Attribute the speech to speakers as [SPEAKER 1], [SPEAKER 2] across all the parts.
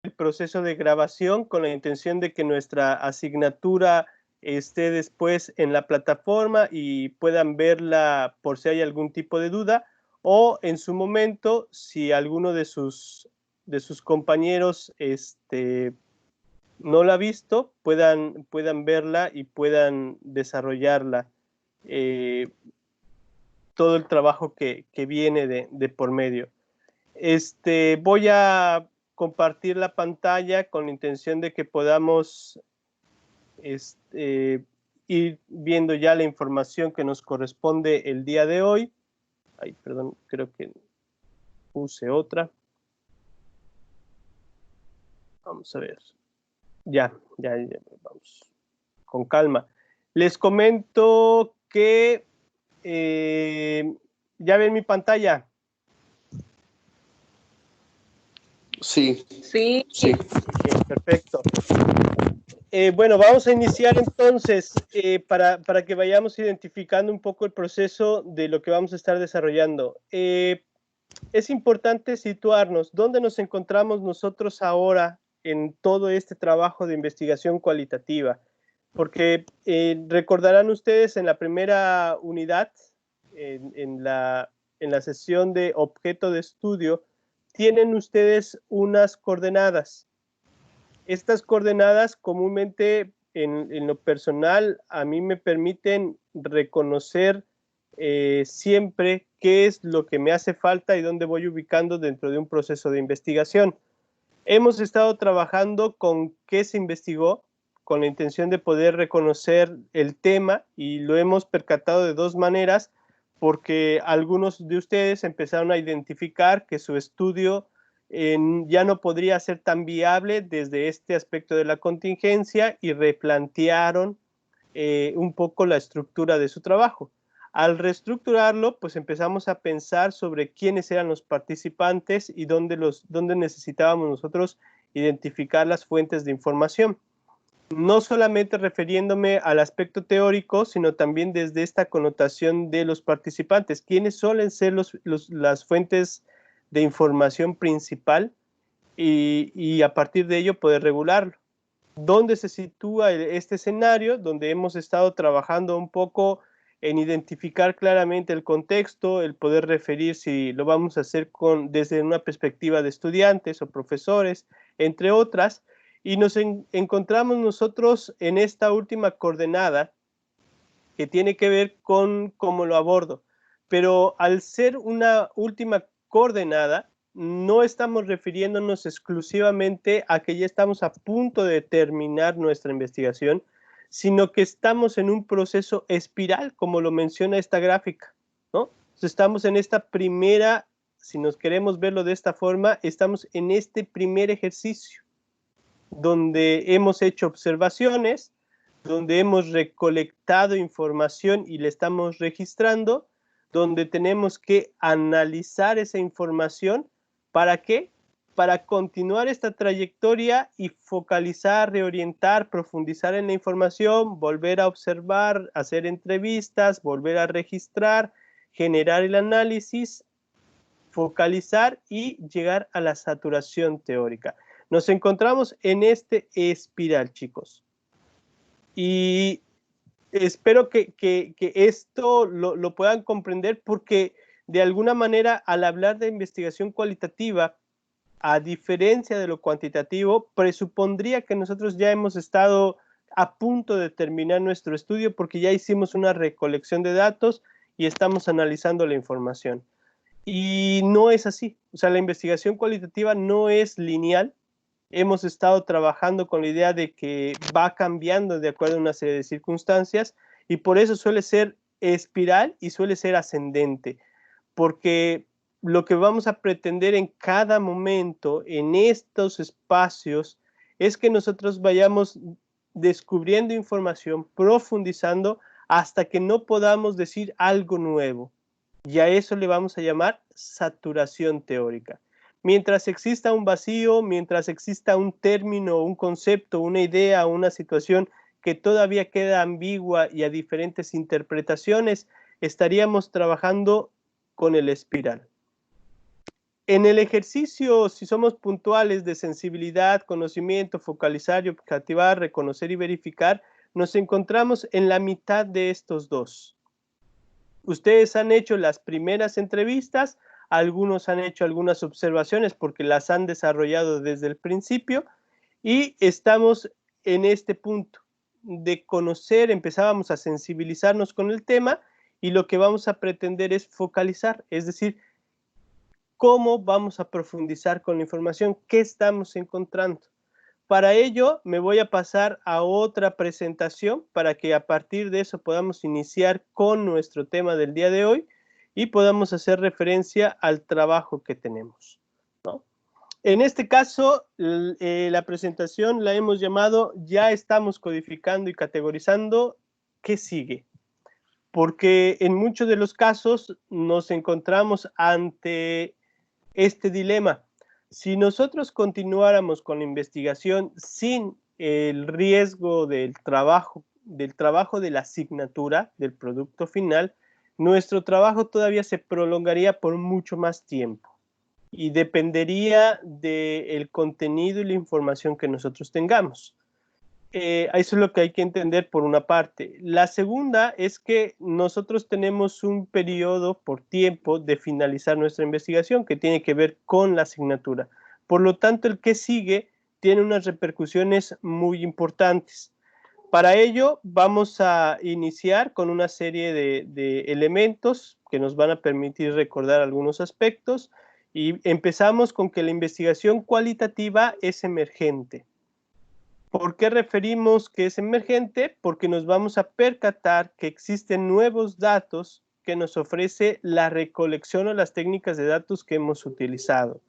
[SPEAKER 1] el proceso de grabación con la intención de que nuestra asignatura esté después en la plataforma y puedan verla por si hay algún tipo de duda, o en su momento, si alguno de sus compañeros no la ha visto, puedan verla y puedan desarrollarla. Todo el trabajo que viene de por medio. Voy a compartir la pantalla con la intención de que podamos ir viendo ya la información que nos corresponde el día de hoy. Ay, perdón, creo que puse otra. Vamos a ver. Ya, vamos. Con calma. Les comento que ¿ya ven mi pantalla?
[SPEAKER 2] Sí.
[SPEAKER 3] Sí.
[SPEAKER 2] Sí.
[SPEAKER 1] Okay, perfecto. Bueno, vamos a iniciar entonces para que vayamos identificando un poco el proceso de lo que vamos a estar desarrollando. Es importante situarnos dónde nos encontramos nosotros ahora en todo este trabajo de investigación cualitativa, porque recordarán ustedes en la primera unidad, en la sesión de objeto de estudio, tienen ustedes unas coordenadas. Estas coordenadas comúnmente en lo personal a mí me permiten reconocer siempre qué es lo que me hace falta y dónde voy ubicando dentro de un proceso de investigación. Hemos estado trabajando con qué se investigó, con la intención de poder reconocer el tema, y lo hemos percatado de dos maneras, porque algunos de ustedes empezaron a identificar que su estudio ya no podría ser tan viable desde este aspecto de la contingencia y replantearon un poco la estructura de su trabajo. Al reestructurarlo, pues empezamos a pensar sobre quiénes eran los participantes y dónde necesitábamos nosotros identificar las fuentes de información. No solamente refiriéndome al aspecto teórico, sino también desde esta connotación de los participantes, quiénes suelen ser las fuentes de información principal y a partir de ello poder regularlo. ¿Dónde se sitúa este escenario? Donde hemos estado trabajando un poco en identificar claramente el contexto, el poder referir si lo vamos a hacer desde una perspectiva de estudiantes o profesores, entre otras, y nos encontramos nosotros en esta última coordenada que tiene que ver con cómo lo abordo. Pero al ser una última coordenada, no estamos refiriéndonos exclusivamente a que ya estamos a punto de terminar nuestra investigación, sino que estamos en un proceso espiral, como lo menciona esta gráfica, ¿no? Entonces, estamos en esta primera, si nos queremos verlo de esta forma, estamos en este primer ejercicio, donde hemos hecho observaciones, donde hemos recolectado información y la estamos registrando, donde tenemos que analizar esa información. ¿Para qué? Para continuar esta trayectoria y focalizar, reorientar, profundizar en la información, volver a observar, hacer entrevistas, volver a registrar, generar el análisis, focalizar y llegar a la saturación teórica. Nos encontramos en este espiral, chicos. Y espero que esto lo puedan comprender, porque de alguna manera al hablar de investigación cualitativa, a diferencia de lo cuantitativo, presupondría que nosotros ya hemos estado a punto de terminar nuestro estudio porque ya hicimos una recolección de datos y estamos analizando la información. Y no es así. O sea, la investigación cualitativa no es lineal. Hemos estado trabajando con la idea de que va cambiando de acuerdo a una serie de circunstancias, y por eso suele ser espiral y suele ser ascendente, porque lo que vamos a pretender en cada momento en estos espacios es que nosotros vayamos descubriendo información, profundizando hasta que no podamos decir algo nuevo, y a eso le vamos a llamar saturación teórica. Mientras exista un vacío, mientras exista un término, un concepto, una idea, una situación que todavía queda ambigua y a diferentes interpretaciones, estaríamos trabajando con el espiral. En el ejercicio, si somos puntuales de sensibilidad, conocimiento, focalizar y objetivar, reconocer y verificar, nos encontramos en la mitad de estos dos. Ustedes han hecho las primeras entrevistas, algunos han hecho algunas observaciones porque las han desarrollado desde el principio y estamos en este punto de conocer, empezábamos a sensibilizarnos con el tema y lo que vamos a pretender es focalizar, es decir, cómo vamos a profundizar con la información, qué estamos encontrando. Para ello me voy a pasar a otra presentación para que a partir de eso podamos iniciar con nuestro tema del día de hoy y podamos hacer referencia al trabajo que tenemos, ¿no? En este caso, la presentación la hemos llamado "Ya estamos codificando y categorizando, ¿qué sigue?". Porque en muchos de los casos nos encontramos ante este dilema. Si nosotros continuáramos con la investigación sin el riesgo del trabajo de la asignatura, del producto final, nuestro trabajo todavía se prolongaría por mucho más tiempo y dependería del contenido y la información que nosotros tengamos. Eso es lo que hay que entender por una parte. La segunda es que nosotros tenemos un periodo por tiempo de finalizar nuestra investigación que tiene que ver con la asignatura. Por lo tanto, el que sigue tiene unas repercusiones muy importantes. Para ello, vamos a iniciar con una serie de elementos que nos van a permitir recordar algunos aspectos y empezamos con que la investigación cualitativa es emergente. ¿Por qué referimos que es emergente? Porque nos vamos a percatar que existen nuevos datos que nos ofrece la recolección o las técnicas de datos que hemos utilizado.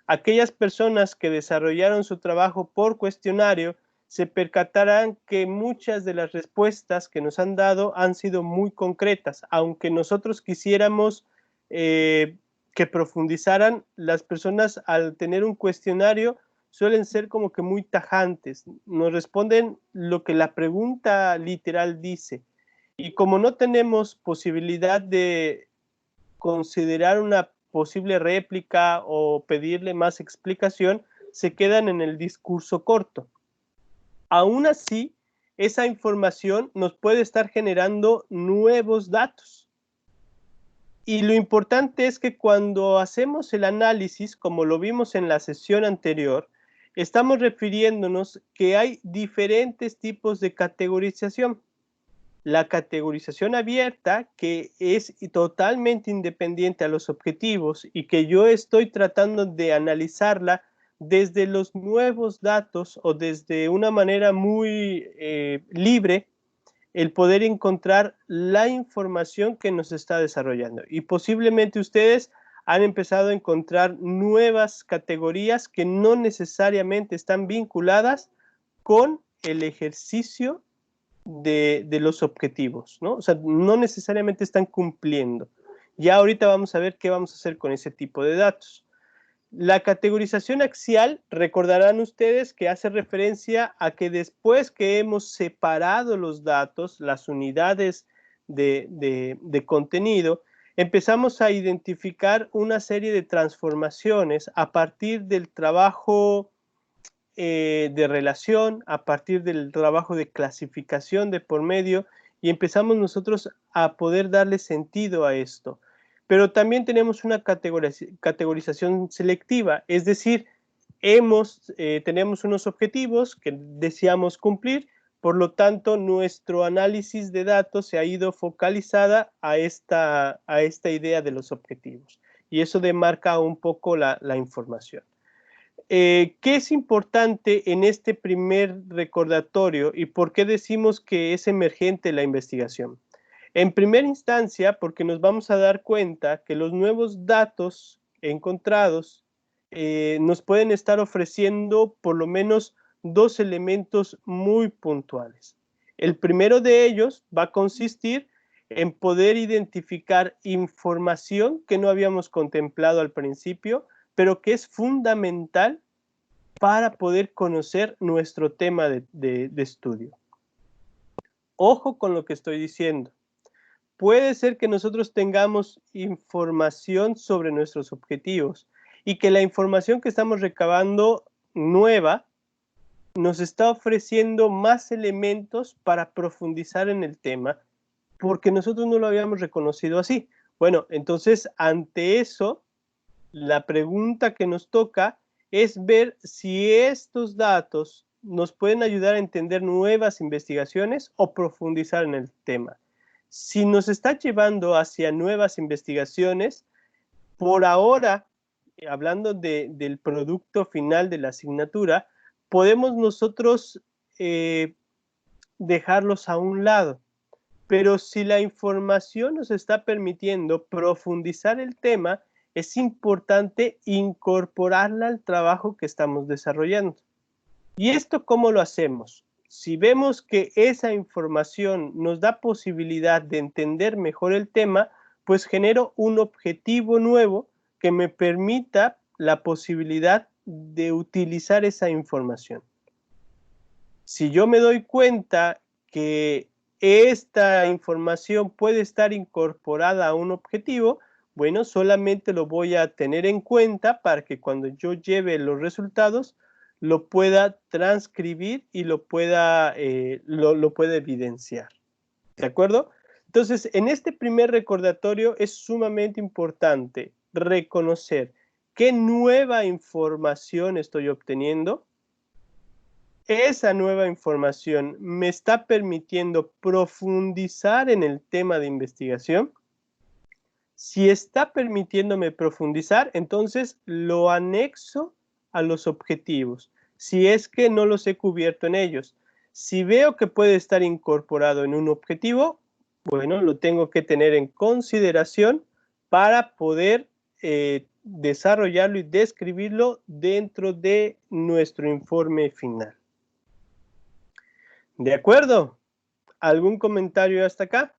[SPEAKER 1] Aquellas personas que desarrollaron su trabajo por cuestionario se percatarán que muchas de las respuestas que nos han dado han sido muy concretas, aunque nosotros quisiéramos que profundizaran. Las personas al tener un cuestionario suelen ser como que muy tajantes, nos responden lo que la pregunta literal dice, y como no tenemos posibilidad de considerar una posible réplica o pedirle más explicación, se quedan en el discurso corto. Aún así, esa información nos puede estar generando nuevos datos. Y lo importante es que cuando hacemos el análisis, como lo vimos en la sesión anterior, estamos refiriéndonos que hay diferentes tipos de categorización. La categorización abierta, que es totalmente independiente a los objetivos y que yo estoy tratando de analizarla desde los nuevos datos o desde una manera muy libre, el poder encontrar la información que nos está desarrollando. Y posiblemente ustedes han empezado a encontrar nuevas categorías que no necesariamente están vinculadas con el ejercicio de los objetivos, ¿no? O sea, no necesariamente están cumpliendo. Ya ahorita vamos a ver qué vamos a hacer con ese tipo de datos. La categorización axial, recordarán ustedes que hace referencia a que después que hemos separado los datos, las unidades de contenido, empezamos a identificar una serie de transformaciones a partir del trabajo de relación, a partir del trabajo de clasificación de por medio, y empezamos nosotros a poder darle sentido a esto. Pero también tenemos una categorización selectiva, es decir, tenemos unos objetivos que deseamos cumplir, por lo tanto, nuestro análisis de datos se ha ido focalizada a esta idea de los objetivos, y eso demarca un poco la información. ¿Qué es importante en este primer recordatorio y por qué decimos que es emergente la investigación? En primera instancia, porque nos vamos a dar cuenta que los nuevos datos encontrados nos pueden estar ofreciendo por lo menos dos elementos muy puntuales. El primero de ellos va a consistir en poder identificar información que no habíamos contemplado al principio, pero que es fundamental para poder conocer nuestro tema de estudio. Ojo con lo que estoy diciendo. Puede ser que nosotros tengamos información sobre nuestros objetivos y que la información que estamos recabando nueva nos está ofreciendo más elementos para profundizar en el tema, porque nosotros no lo habíamos reconocido así. Bueno, entonces, ante eso, la pregunta que nos toca es ver si estos datos nos pueden ayudar a entender nuevas investigaciones o profundizar en el tema. Si nos está llevando hacia nuevas investigaciones, por ahora, hablando del producto final de la asignatura, podemos nosotros dejarlos a un lado. Pero si la información nos está permitiendo profundizar el tema, es importante incorporarla al trabajo que estamos desarrollando. ¿Y esto cómo lo hacemos? Si vemos que esa información nos da posibilidad de entender mejor el tema, pues genero un objetivo nuevo que me permita la posibilidad de utilizar esa información. Si yo me doy cuenta que esta información puede estar incorporada a un objetivo, bueno, solamente lo voy a tener en cuenta para que cuando yo lleve los resultados lo pueda transcribir y lo pueda evidenciar. ¿De acuerdo? Entonces, en este primer recordatorio es sumamente importante reconocer qué nueva información estoy obteniendo. Esa nueva información me está permitiendo profundizar en el tema de investigación. Si está permitiéndome profundizar, entonces lo anexo a los objetivos, si es que no los he cubierto en ellos. Si veo que puede estar incorporado en un objetivo, bueno, lo tengo que tener en consideración para poder desarrollarlo y describirlo dentro de nuestro informe final. ¿De acuerdo? ¿Algún comentario hasta acá?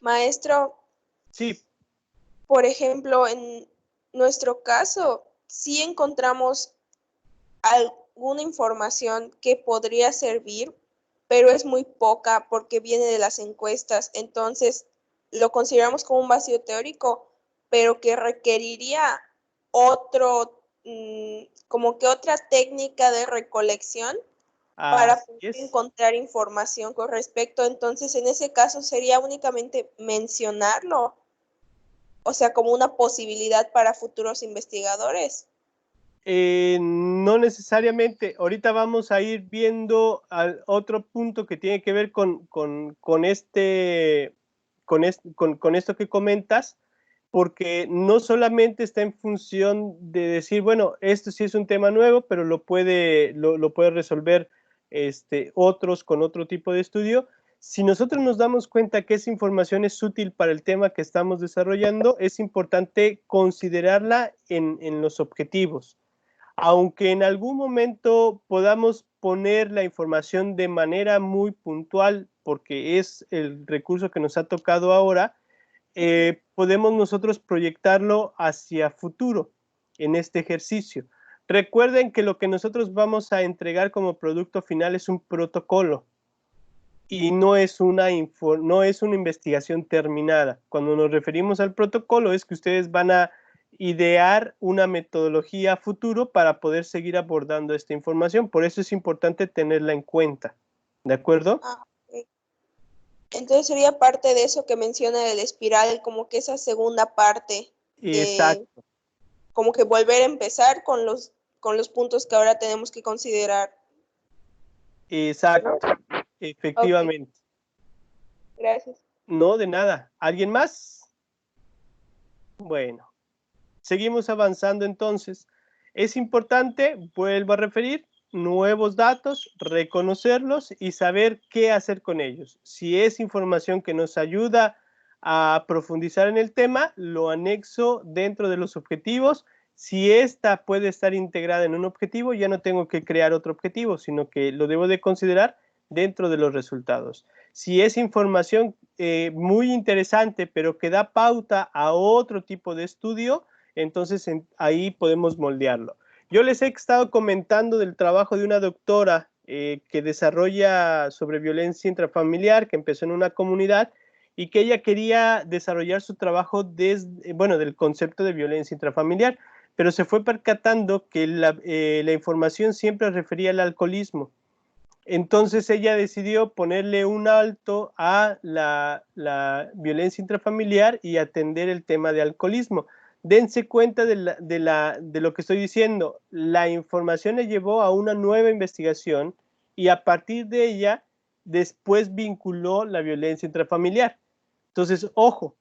[SPEAKER 3] Maestro,
[SPEAKER 1] sí.
[SPEAKER 3] Por ejemplo, en nuestro caso, sí encontramos alguna información que podría servir, pero es muy poca porque viene de las encuestas. Entonces, lo consideramos como un vacío teórico, pero que requeriría como que otra técnica de recolección para poder encontrar información con respecto. Entonces, en ese caso sería únicamente mencionarlo, o sea, como una posibilidad para futuros investigadores.
[SPEAKER 1] No necesariamente. Ahorita vamos a ir viendo otro punto que tiene que ver con esto que comentas, porque no solamente está en función de decir, bueno, esto sí es un tema nuevo, pero lo puede resolver otros con otro tipo de estudio. Si nosotros nos damos cuenta que esa información es útil para el tema que estamos desarrollando, es importante considerarla en los objetivos. Aunque en algún momento podamos poner la información de manera muy puntual, porque es el recurso que nos ha tocado ahora, podemos nosotros proyectarlo hacia futuro en este ejercicio. Recuerden que lo que nosotros vamos a entregar como producto final es un protocolo y no es una investigación terminada. Cuando nos referimos al protocolo es que ustedes van a idear una metodología a futuro para poder seguir abordando esta información. Por eso es importante tenerla en cuenta. ¿De acuerdo?
[SPEAKER 3] Okay. Entonces sería parte de eso que menciona el espiral, como que esa segunda parte.
[SPEAKER 1] Exacto.
[SPEAKER 3] Como que volver a empezar con los puntos que ahora tenemos que considerar.
[SPEAKER 1] Exacto. Efectivamente.
[SPEAKER 3] Okay. Gracias.
[SPEAKER 1] No, de nada. ¿Alguien más? Bueno. Seguimos avanzando entonces. Es importante, vuelvo a referir, nuevos datos, reconocerlos y saber qué hacer con ellos. Si es información que nos ayuda a profundizar en el tema, lo anexo dentro de los objetivos. Si esta puede estar integrada en un objetivo, ya no tengo que crear otro objetivo, sino que lo debo de considerar dentro de los resultados. Si es información muy interesante, pero que da pauta a otro tipo de estudio, entonces ahí podemos moldearlo. Yo les he estado comentando del trabajo de una doctora que desarrolla sobre violencia intrafamiliar, que empezó en una comunidad y que ella quería desarrollar su trabajo desde, bueno, del concepto de violencia intrafamiliar, pero se fue percatando que la información siempre refería al alcoholismo. Entonces ella decidió ponerle un alto a la violencia intrafamiliar y atender el tema de alcoholismo. Dense cuenta de lo que estoy diciendo. La información le llevó a una nueva investigación y a partir de ella después vinculó la violencia intrafamiliar. Entonces, ojo,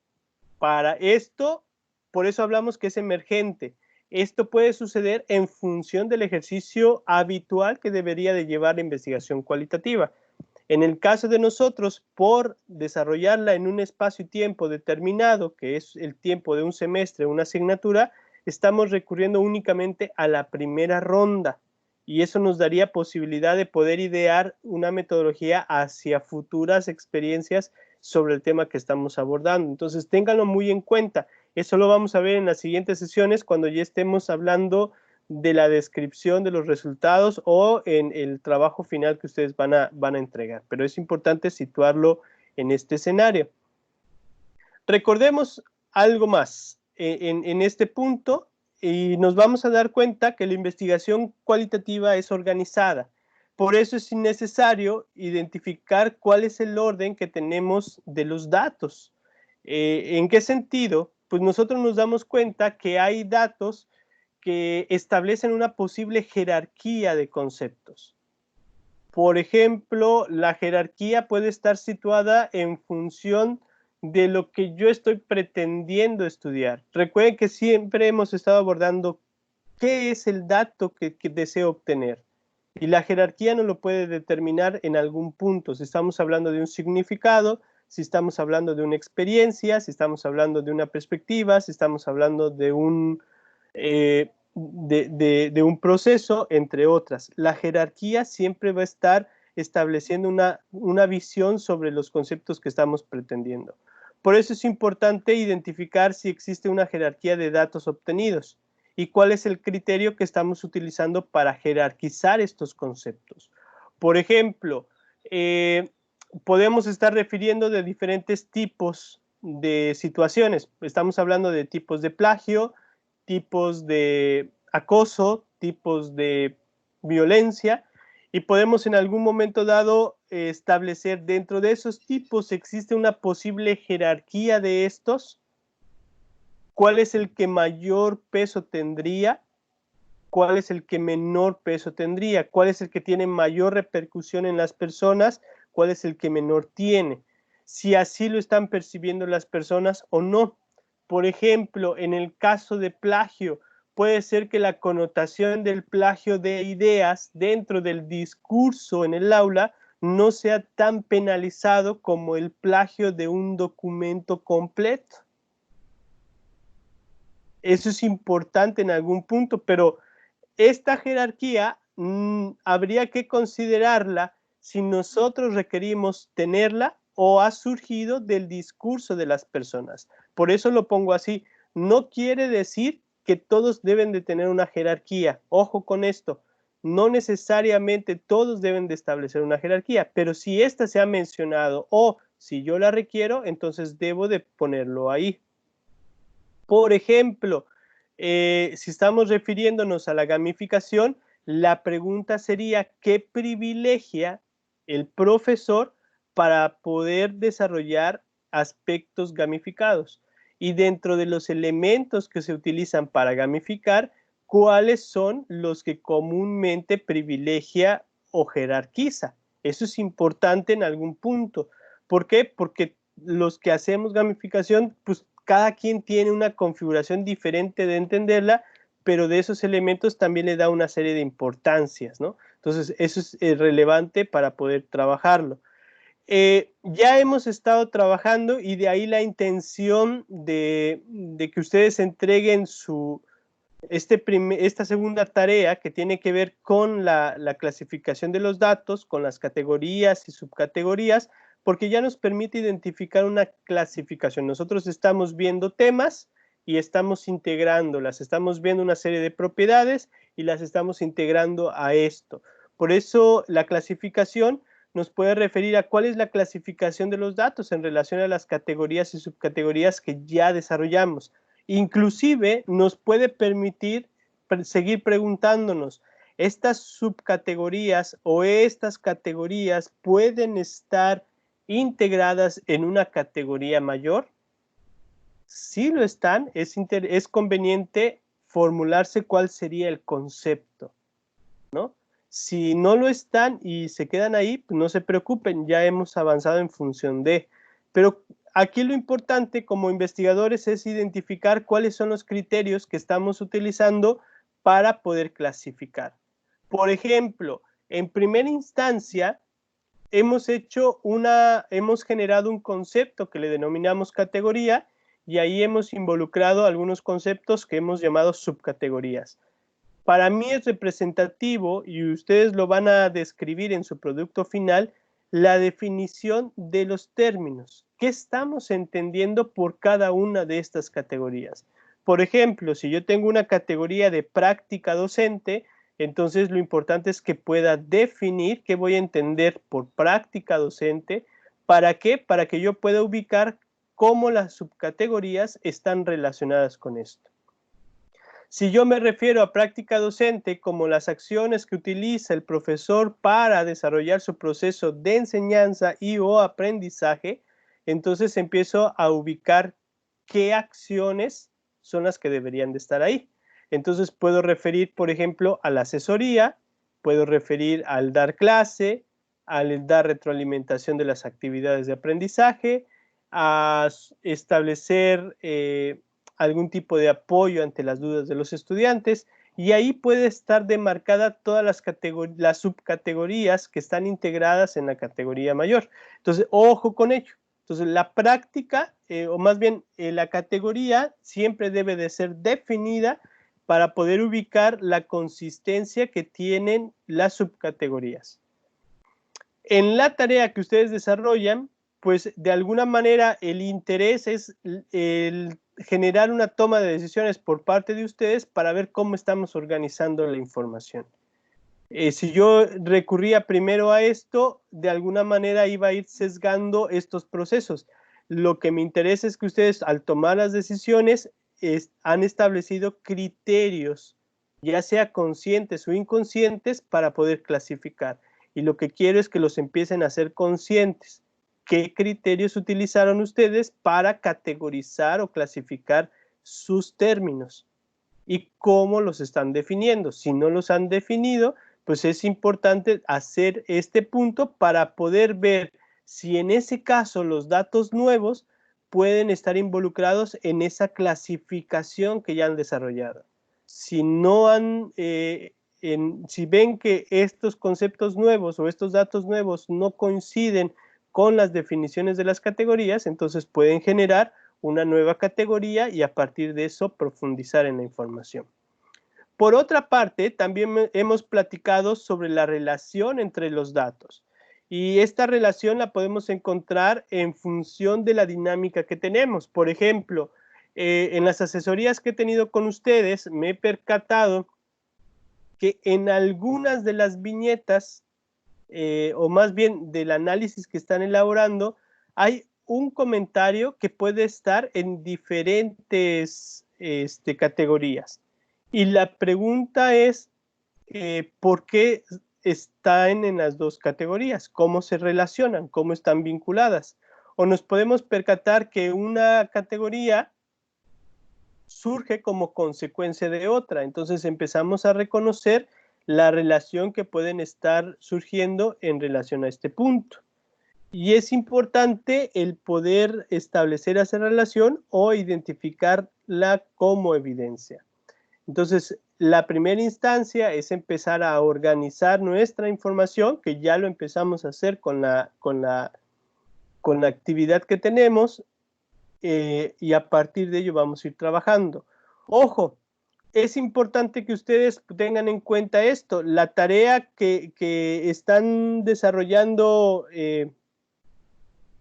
[SPEAKER 1] para esto, por eso hablamos que es emergente. Esto puede suceder en función del ejercicio habitual que debería de llevar la investigación cualitativa. En el caso de nosotros, por desarrollarla en un espacio y tiempo determinado, que es el tiempo de un semestre, una asignatura, estamos recurriendo únicamente a la primera ronda y eso nos daría posibilidad de poder idear una metodología hacia futuras experiencias sobre el tema que estamos abordando. Entonces, ténganlo muy en cuenta. Eso lo vamos a ver en las siguientes sesiones cuando ya estemos hablando de la descripción de los resultados o en el trabajo final que ustedes van a entregar. Pero es importante situarlo en este escenario. Recordemos algo más en este punto y nos vamos a dar cuenta que la investigación cualitativa es organizada. Por eso es necesario identificar cuál es el orden que tenemos de los datos. ¿En qué sentido? Pues nosotros nos damos cuenta que hay datos que establecen una posible jerarquía de conceptos. Por ejemplo, la jerarquía puede estar situada en función de lo que yo estoy pretendiendo estudiar. Recuerden que siempre hemos estado abordando qué es el dato que deseo obtener. Y la jerarquía no lo puede determinar en algún punto. Si estamos hablando de un significado, si estamos hablando de una experiencia, si estamos hablando de una perspectiva, si estamos hablando de un proceso, entre otras. La jerarquía siempre va a estar estableciendo una visión sobre los conceptos que estamos pretendiendo. Por eso es importante identificar si existe una jerarquía de datos obtenidos y cuál es el criterio que estamos utilizando para jerarquizar estos conceptos. Por ejemplo, podemos estar refiriendo de diferentes tipos de situaciones. Estamos hablando de tipos de plagio, tipos de acoso, tipos de violencia, y podemos en algún momento dado establecer dentro de esos tipos existe una posible jerarquía de estos, cuál es el que mayor peso tendría, cuál es el que menor peso tendría, cuál es el que tiene mayor repercusión en las personas, cuál es el que menor tiene, si así lo están percibiendo las personas o no. Por ejemplo, en el caso de plagio, puede ser que la connotación del plagio de ideas dentro del discurso en el aula no sea tan penalizado como el plagio de un documento completo. Eso es importante en algún punto, pero esta jerarquía habría que considerarla si nosotros requerimos tenerla o ha surgido del discurso de las personas. Por eso lo pongo así. No quiere decir que todos deben de tener una jerarquía. Ojo con esto. No necesariamente todos deben de establecer una jerarquía, pero si esta se ha mencionado o si yo la requiero, entonces debo de ponerlo ahí. Por ejemplo, si estamos refiriéndonos a la gamificación, la pregunta sería, ¿qué privilegia el profesor para poder desarrollar aspectos gamificados? Y dentro de los elementos que se utilizan para gamificar, ¿cuáles son los que comúnmente privilegia o jerarquiza? Eso es importante en algún punto. ¿Por qué? Porque los que hacemos gamificación, pues cada quien tiene una configuración diferente de entenderla, pero de esos elementos también le da una serie de importancias, ¿no? Entonces, eso es relevante para poder trabajarlo. Ya hemos estado trabajando y de ahí la intención de que ustedes entreguen esta segunda tarea que tiene que ver con la clasificación de los datos, con las categorías y subcategorías, porque ya nos permite identificar una clasificación. Nosotros estamos viendo temas y estamos integrándolas, estamos viendo una serie de propiedades y las estamos integrando a esto. Por eso la clasificación nos puede referir a cuál es la clasificación de los datos en relación a las categorías y subcategorías que ya desarrollamos. Inclusive nos puede permitir seguir preguntándonos, ¿estas subcategorías o estas categorías pueden estar integradas en una categoría mayor? Si lo están, es conveniente formularse cuál sería el concepto, ¿no? Si no lo están y se quedan ahí, pues no se preocupen, ya hemos avanzado en función de. Pero aquí lo importante como investigadores es identificar cuáles son los criterios que estamos utilizando para poder clasificar. Por ejemplo, en primera instancia, hemos generado un concepto que le denominamos categoría y ahí hemos involucrado algunos conceptos que hemos llamado subcategorías. Para mí es representativo, y ustedes lo van a describir en su producto final, la definición de los términos. ¿Qué estamos entendiendo por cada una de estas categorías? Por ejemplo, si yo tengo una categoría de práctica docente, entonces lo importante es que pueda definir qué voy a entender por práctica docente. ¿Para qué? Para que yo pueda ubicar cómo las subcategorías están relacionadas con esto. Si yo me refiero a práctica docente como las acciones que utiliza el profesor para desarrollar su proceso de enseñanza y o aprendizaje, entonces empiezo a ubicar qué acciones son las que deberían de estar ahí. Entonces puedo referir, por ejemplo, a la asesoría, puedo referir al dar clase, al dar retroalimentación de las actividades de aprendizaje, a establecer algún tipo de apoyo ante las dudas de los estudiantes, y ahí puede estar demarcada todas las subcategorías que están integradas en la categoría mayor. Entonces, ojo con ello. Entonces, la práctica, o más bien la categoría, siempre debe de ser definida para poder ubicar la consistencia que tienen las subcategorías. En la tarea que ustedes desarrollan, pues de alguna manera el interés es el generar una toma de decisiones por parte de ustedes para ver cómo estamos organizando la información. Si yo recurría primero a esto, de alguna manera iba a ir sesgando estos procesos. Lo que me interesa es que ustedes, al tomar las decisiones, han establecido criterios, ya sea conscientes o inconscientes, para poder clasificar. Y lo que quiero es que los empiecen a ser conscientes. ¿Qué criterios utilizaron ustedes para categorizar o clasificar sus términos? ¿Y cómo los están definiendo? Si no los han definido, pues es importante hacer este punto para poder ver si en ese caso los datos nuevos pueden estar involucrados en esa clasificación que ya han desarrollado. Si no han, si ven que estos conceptos nuevos o estos datos nuevos no coinciden con las definiciones de las categorías, entonces pueden generar una nueva categoría y a partir de eso profundizar en la información. Por otra parte, también hemos platicado sobre la relación entre los datos. Y esta relación la podemos encontrar en función de la dinámica que tenemos. Por ejemplo, en las asesorías que he tenido con ustedes, me he percatado que en algunas de las viñetas, o más bien del análisis que están elaborando, hay un comentario que puede estar en diferentes categorías. Y la pregunta es, ¿por qué están en las dos categorías? ¿Cómo se relacionan? ¿Cómo están vinculadas? O nos podemos percatar que una categoría surge como consecuencia de otra. Entonces empezamos a reconocer la relación que pueden estar surgiendo en relación a este punto. Y es importante el poder establecer esa relación o identificarla como evidencia. Entonces, la primera instancia es empezar a organizar nuestra información, que ya lo empezamos a hacer con la actividad que tenemos, y a partir de ello vamos a ir trabajando. Ojo, es importante que ustedes tengan en cuenta esto. La tarea que están desarrollando de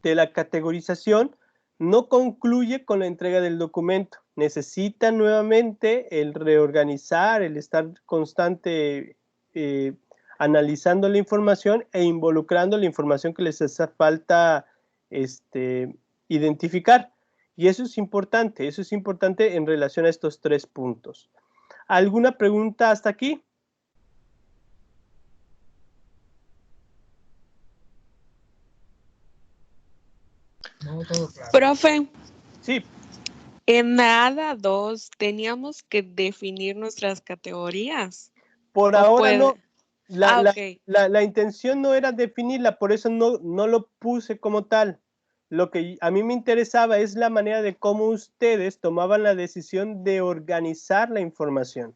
[SPEAKER 1] la categorización no concluye con la entrega del documento. Necesitan nuevamente el reorganizar, el estar constante analizando la información e involucrando la información que les hace falta identificar. Y eso es importante en relación a estos 3 puntos. ¿Alguna pregunta hasta aquí?
[SPEAKER 4] No, todo claro.
[SPEAKER 5] Profe,
[SPEAKER 1] Sí.
[SPEAKER 5] en ADA 2 teníamos que definir nuestras categorías.
[SPEAKER 1] Por
[SPEAKER 5] ¿O
[SPEAKER 1] ahora
[SPEAKER 5] puede?
[SPEAKER 1] no.
[SPEAKER 5] Ok.
[SPEAKER 1] La intención no era definirla, por eso no lo puse como tal. Lo que a mí me interesaba es la manera de cómo ustedes tomaban la decisión de organizar la información.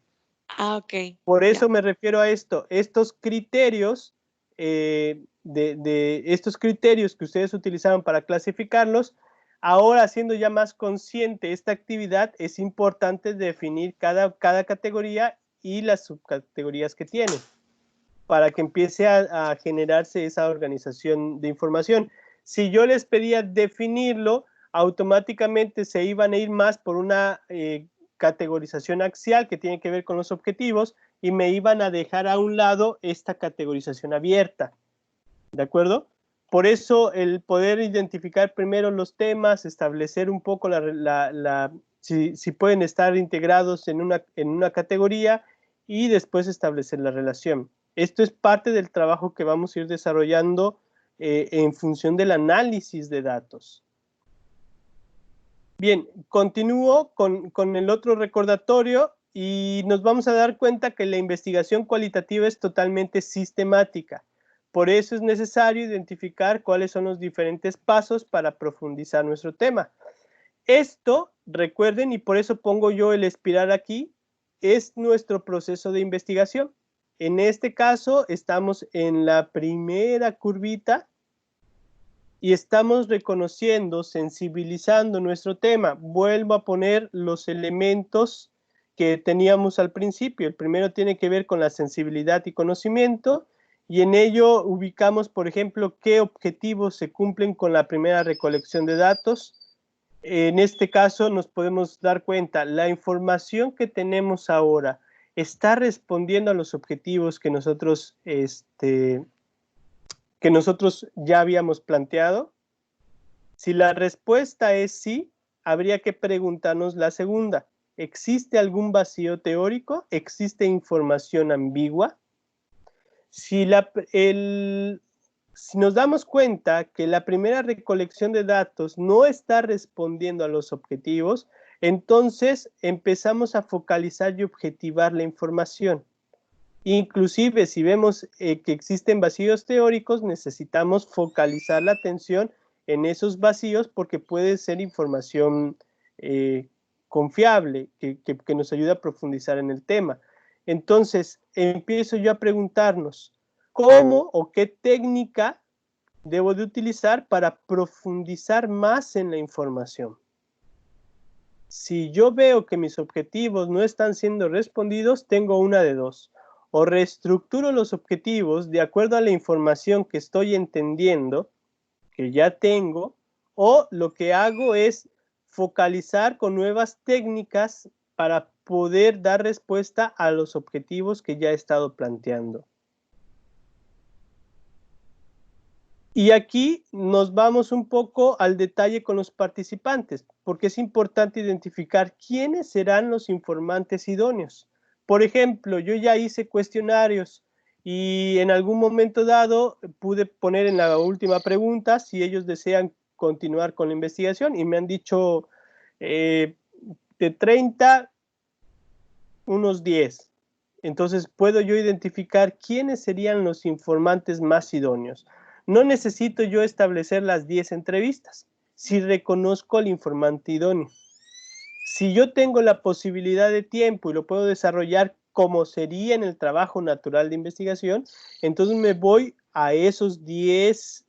[SPEAKER 5] Ok.
[SPEAKER 1] Por eso
[SPEAKER 5] Ya.
[SPEAKER 1] me refiero a esto. Estos criterios, estos criterios que ustedes utilizaron para clasificarlos, ahora siendo ya más consciente esta actividad, es importante definir cada categoría y las subcategorías que tiene, para que empiece a generarse esa organización de información. Si yo les pedía definirlo, automáticamente se iban a ir más por una categorización axial que tiene que ver con los objetivos y me iban a dejar a un lado esta categorización abierta. ¿De acuerdo? Por eso el poder identificar primero los temas, establecer un poco si pueden estar integrados en una categoría y después establecer la relación. Esto es parte del trabajo que vamos a ir desarrollando en función del análisis de datos. Bien, continúo con el otro recordatorio y nos vamos a dar cuenta que la investigación cualitativa es totalmente sistemática. Por eso es necesario identificar cuáles son los diferentes pasos para profundizar nuestro tema. Esto, recuerden, y por eso pongo yo el espiral aquí, es nuestro proceso de investigación. En este caso, estamos en la primera curvita y estamos reconociendo, sensibilizando nuestro tema. Vuelvo a poner los elementos que teníamos al principio. El primero tiene que ver con la sensibilidad y conocimiento, y en ello ubicamos, por ejemplo, qué objetivos se cumplen con la primera recolección de datos. En este caso nos podemos dar cuenta, la información que tenemos ahora está respondiendo a los objetivos que nosotros ya habíamos planteado. Si la respuesta es sí, habría que preguntarnos la segunda. ¿Existe algún vacío teórico? ¿Existe información ambigua? Si nos damos cuenta que la primera recolección de datos no está respondiendo a los objetivos, entonces empezamos a focalizar y objetivar la información. Inclusive si vemos que existen vacíos teóricos, necesitamos focalizar la atención en esos vacíos porque puede ser información confiable que nos ayuda a profundizar en el tema. Entonces, empiezo yo a preguntarnos, ¿cómo o qué técnica debo de utilizar para profundizar más en la información? Si yo veo que mis objetivos no están siendo respondidos, tengo una de dos. O reestructuro los objetivos de acuerdo a la información que estoy entendiendo, que ya tengo, o lo que hago es focalizar con nuevas técnicas para poder dar respuesta a los objetivos que ya he estado planteando. Y aquí nos vamos un poco al detalle con los participantes, porque es importante identificar quiénes serán los informantes idóneos. Por ejemplo, yo ya hice cuestionarios y en algún momento dado pude poner en la última pregunta si ellos desean continuar con la investigación y me han dicho de 30, unos 10. Entonces puedo yo identificar quiénes serían los informantes más idóneos. No necesito yo establecer las 10 entrevistas si reconozco al informante idóneo. Si yo tengo la posibilidad de tiempo y lo puedo desarrollar como sería en el trabajo natural de investigación, entonces me voy a esos 10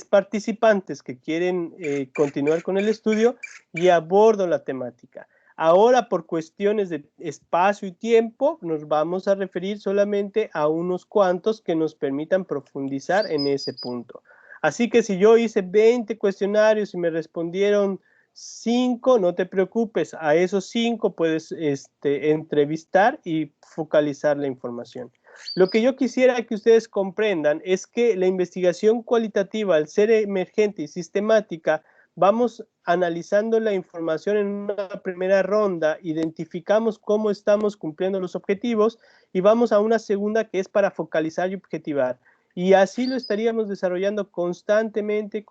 [SPEAKER 1] participantes que quieren continuar con el estudio y abordo la temática. Ahora, por cuestiones de espacio y tiempo, nos vamos a referir solamente a unos cuantos que nos permitan profundizar en ese punto. Así que si yo hice 20 cuestionarios y me respondieron 5, no te preocupes, a esos 5 puedes entrevistar y focalizar la información. Lo que yo quisiera que ustedes comprendan es que la investigación cualitativa, al ser emergente y sistemática, vamos analizando la información en una primera ronda, identificamos cómo estamos cumpliendo los objetivos y vamos a una segunda que es para focalizar y objetivar. Y así lo estaríamos desarrollando constantemente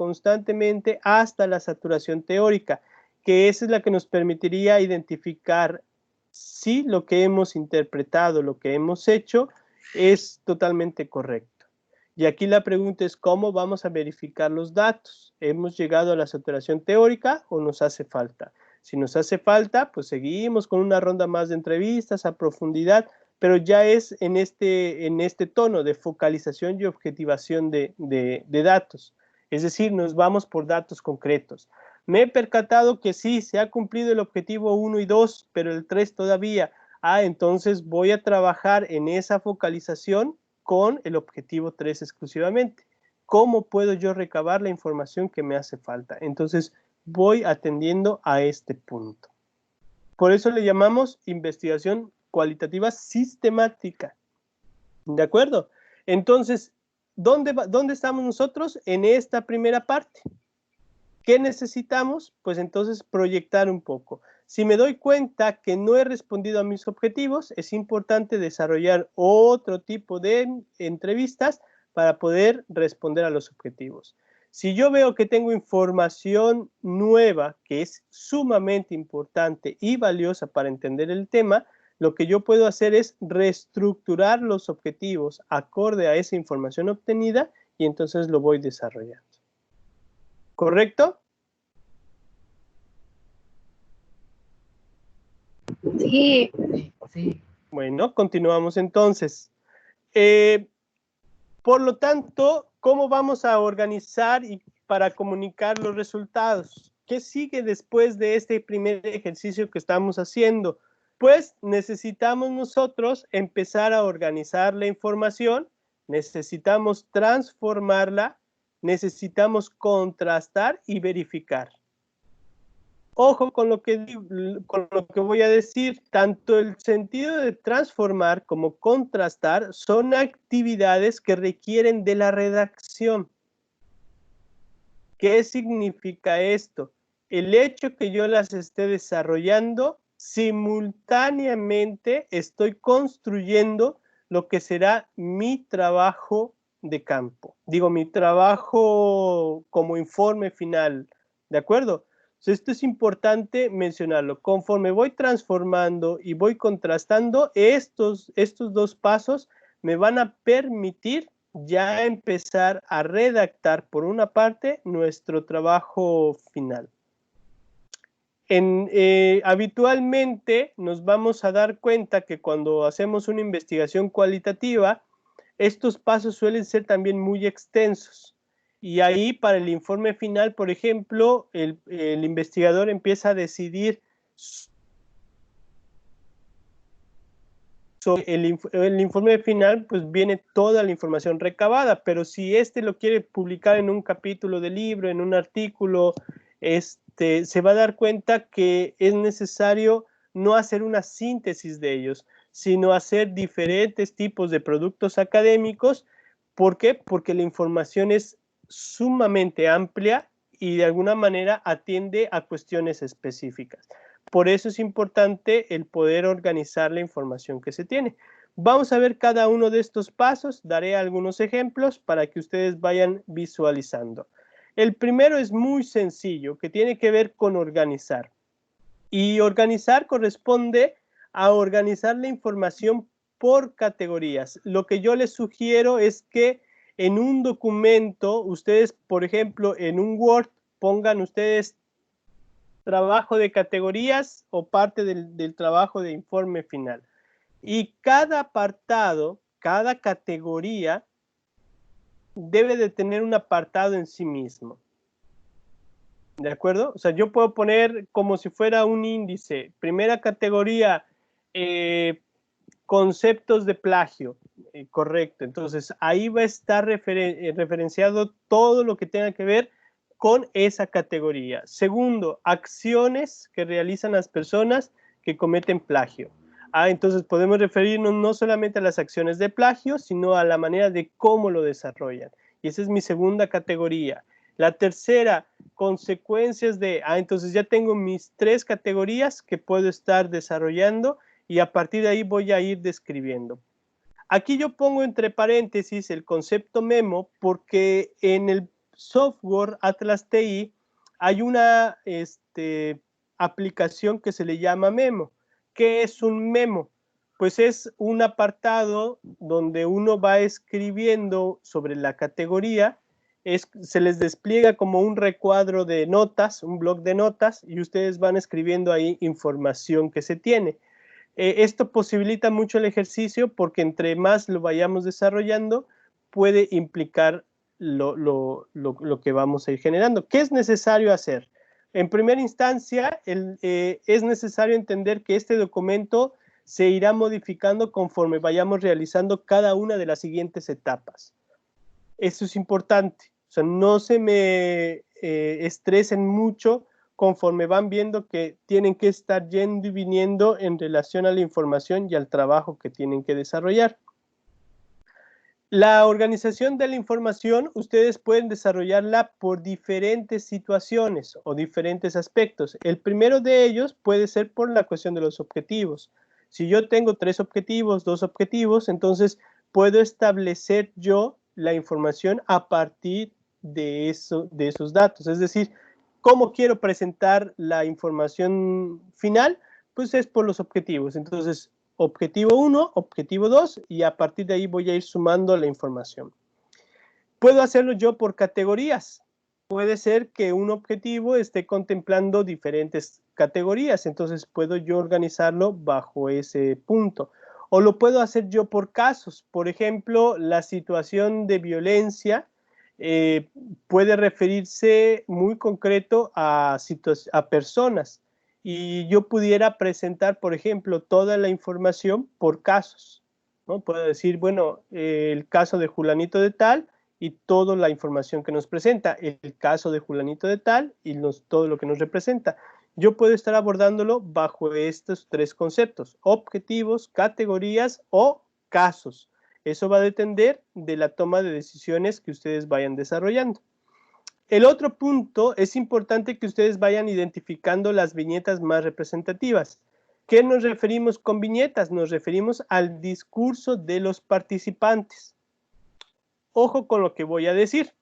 [SPEAKER 1] hasta la saturación teórica, que esa es la que nos permitiría identificar si lo que hemos interpretado, lo que hemos hecho, es totalmente correcto. Y aquí la pregunta es, ¿cómo vamos a verificar los datos? ¿Hemos llegado a la saturación teórica o nos hace falta? Si nos hace falta, pues seguimos con una ronda más de entrevistas a profundidad, pero ya es en este tono de focalización y objetivación de datos. Es decir, nos vamos por datos concretos. Me he percatado que sí, se ha cumplido el objetivo 1 y 2, pero el 3 todavía. Entonces voy a trabajar en esa focalización con el objetivo 3 exclusivamente. ¿Cómo puedo yo recabar la información que me hace falta? Entonces voy atendiendo a este punto. Por eso le llamamos investigación cualitativa sistemática. ¿De acuerdo? Entonces, ¿dónde estamos nosotros? En esta primera parte. ¿Qué necesitamos? Pues entonces proyectar un poco. Si me doy cuenta que no he respondido a mis objetivos, es importante desarrollar otro tipo de entrevistas para poder responder a los objetivos. Si yo veo que tengo información nueva que es sumamente importante y valiosa para entender el tema, lo que yo puedo hacer es reestructurar los objetivos acorde a esa información obtenida y entonces lo voy desarrollando. ¿Correcto?
[SPEAKER 3] Sí.
[SPEAKER 4] Sí.
[SPEAKER 1] Bueno, continuamos entonces. Por lo tanto, ¿cómo vamos a organizar y para comunicar los resultados? ¿Qué sigue después de este primer ejercicio que estamos haciendo? Pues necesitamos nosotros empezar a organizar la información, necesitamos transformarla, necesitamos contrastar y verificar. Ojo con lo que voy a decir, tanto el sentido de transformar como contrastar son actividades que requieren de la redacción. ¿Qué significa esto? El hecho que yo las esté desarrollando, simultáneamente estoy construyendo lo que será mi trabajo de campo. Digo, mi trabajo como informe final, ¿de acuerdo? Esto es importante mencionarlo. Conforme voy transformando y voy contrastando, estos dos pasos me van a permitir ya empezar a redactar, por una parte, nuestro trabajo final. Habitualmente nos vamos a dar cuenta que cuando hacemos una investigación cualitativa, estos pasos suelen ser también muy extensos. Y ahí para el informe final, por ejemplo, el investigador empieza a decidir sobre el informe final, pues viene toda la información recabada, pero si lo quiere publicar en un capítulo de libro, en un artículo, se va a dar cuenta que es necesario no hacer una síntesis de ellos, sino hacer diferentes tipos de productos académicos. ¿Por qué? Porque la información es sumamente amplia y de alguna manera atiende a cuestiones específicas. Por eso es importante el poder organizar la información que se tiene. Vamos a ver cada uno de estos pasos, daré algunos ejemplos para que ustedes vayan visualizando. El primero es muy sencillo, que tiene que ver con organizar. Y organizar corresponde a organizar la información por categorías. Lo que yo les sugiero es que en un documento, ustedes, por ejemplo, en un Word, pongan ustedes trabajo de categorías o parte del trabajo de informe final. Y cada apartado, cada categoría, debe de tener un apartado en sí mismo. ¿De acuerdo? O sea, yo puedo poner como si fuera un índice. Primera categoría, conceptos de plagio. Correcto. Entonces, ahí va a estar referenciado todo lo que tenga que ver con esa categoría. Segundo, acciones que realizan las personas que cometen plagio. Entonces podemos referirnos no solamente a las acciones de plagio, sino a la manera de cómo lo desarrollan. Y esa es mi segunda categoría. La tercera, consecuencias de, entonces ya tengo mis 3 categorías que puedo estar desarrollando y a partir de ahí voy a ir describiendo. Aquí yo pongo entre paréntesis el concepto memo porque en el software Atlas TI hay una aplicación que se le llama memo. ¿Qué es un memo? Pues es un apartado donde uno va escribiendo sobre la categoría, se les despliega como un recuadro de notas, un bloc de notas, y ustedes van escribiendo ahí información que se tiene. Esto posibilita mucho el ejercicio porque entre más lo vayamos desarrollando, puede implicar lo que vamos a ir generando. ¿Qué es necesario hacer? En primera instancia, es necesario entender que este documento se irá modificando conforme vayamos realizando cada una de las siguientes etapas. Eso es importante. O sea, no se me estresen mucho conforme van viendo que tienen que estar yendo y viniendo en relación a la información y al trabajo que tienen que desarrollar. La organización de la información, ustedes pueden desarrollarla por diferentes situaciones o diferentes aspectos. El primero de ellos puede ser por la cuestión de los objetivos. Si yo tengo 3 objetivos, 2 objetivos, entonces puedo establecer yo la información a partir de esos datos. Es decir, ¿cómo quiero presentar la información final? Pues es por los objetivos. Entonces, objetivo 1, objetivo 2, y a partir de ahí voy a ir sumando la información. Puedo hacerlo yo por categorías. Puede ser que un objetivo esté contemplando diferentes categorías, entonces puedo yo organizarlo bajo ese punto. O lo puedo hacer yo por casos. Por ejemplo, la situación de violencia puede referirse muy concreto a personas. Y yo pudiera presentar, por ejemplo, toda la información por casos, ¿no? Puedo decir, bueno, el caso de Julanito de tal y toda la información que nos presenta, el caso de Julanito de tal y todo lo que nos representa. Yo puedo estar abordándolo bajo estos 3 conceptos: objetivos, categorías o casos. Eso va a depender de la toma de decisiones que ustedes vayan desarrollando. El otro punto, es importante que ustedes vayan identificando las viñetas más representativas. ¿Qué nos referimos con viñetas? Nos referimos al discurso de los participantes. Ojo con lo que voy a decir.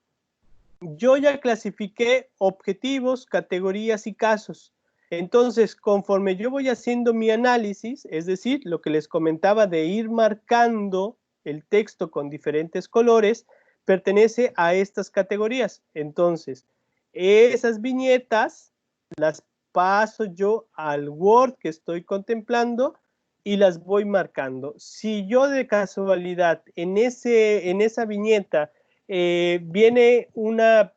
[SPEAKER 1] Yo ya clasifiqué objetivos, categorías y casos. Entonces, conforme yo voy haciendo mi análisis, es decir, lo que les comentaba de ir marcando el texto con diferentes colores, pertenece a estas categorías. Entonces, esas viñetas las paso yo al Word que estoy contemplando y las voy marcando. Si yo de casualidad en esa viñeta viene una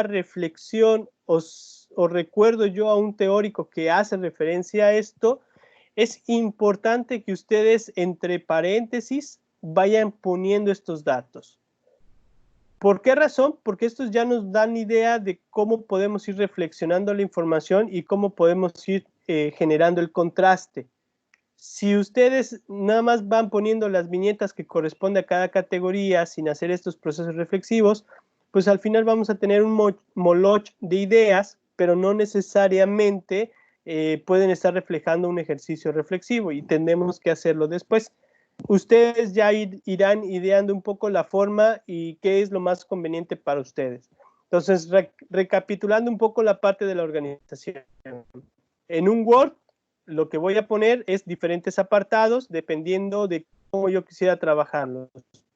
[SPEAKER 1] reflexión o recuerdo yo a un teórico que hace referencia a esto, es importante que ustedes entre paréntesis vayan poniendo estos datos. ¿Por qué razón? Porque estos ya nos dan idea de cómo podemos ir reflexionando la información y cómo podemos ir generando el contraste. Si ustedes nada más van poniendo las viñetas que corresponden a cada categoría sin hacer estos procesos reflexivos, pues al final vamos a tener un moloch de ideas, pero no necesariamente pueden estar reflejando un ejercicio reflexivo y tendremos que hacerlo después. Ustedes ya irán ideando un poco la forma y qué es lo más conveniente para ustedes. Entonces, recapitulando un poco la parte de la organización. En un Word, lo que voy a poner es diferentes apartados dependiendo de cómo yo quisiera trabajarlos.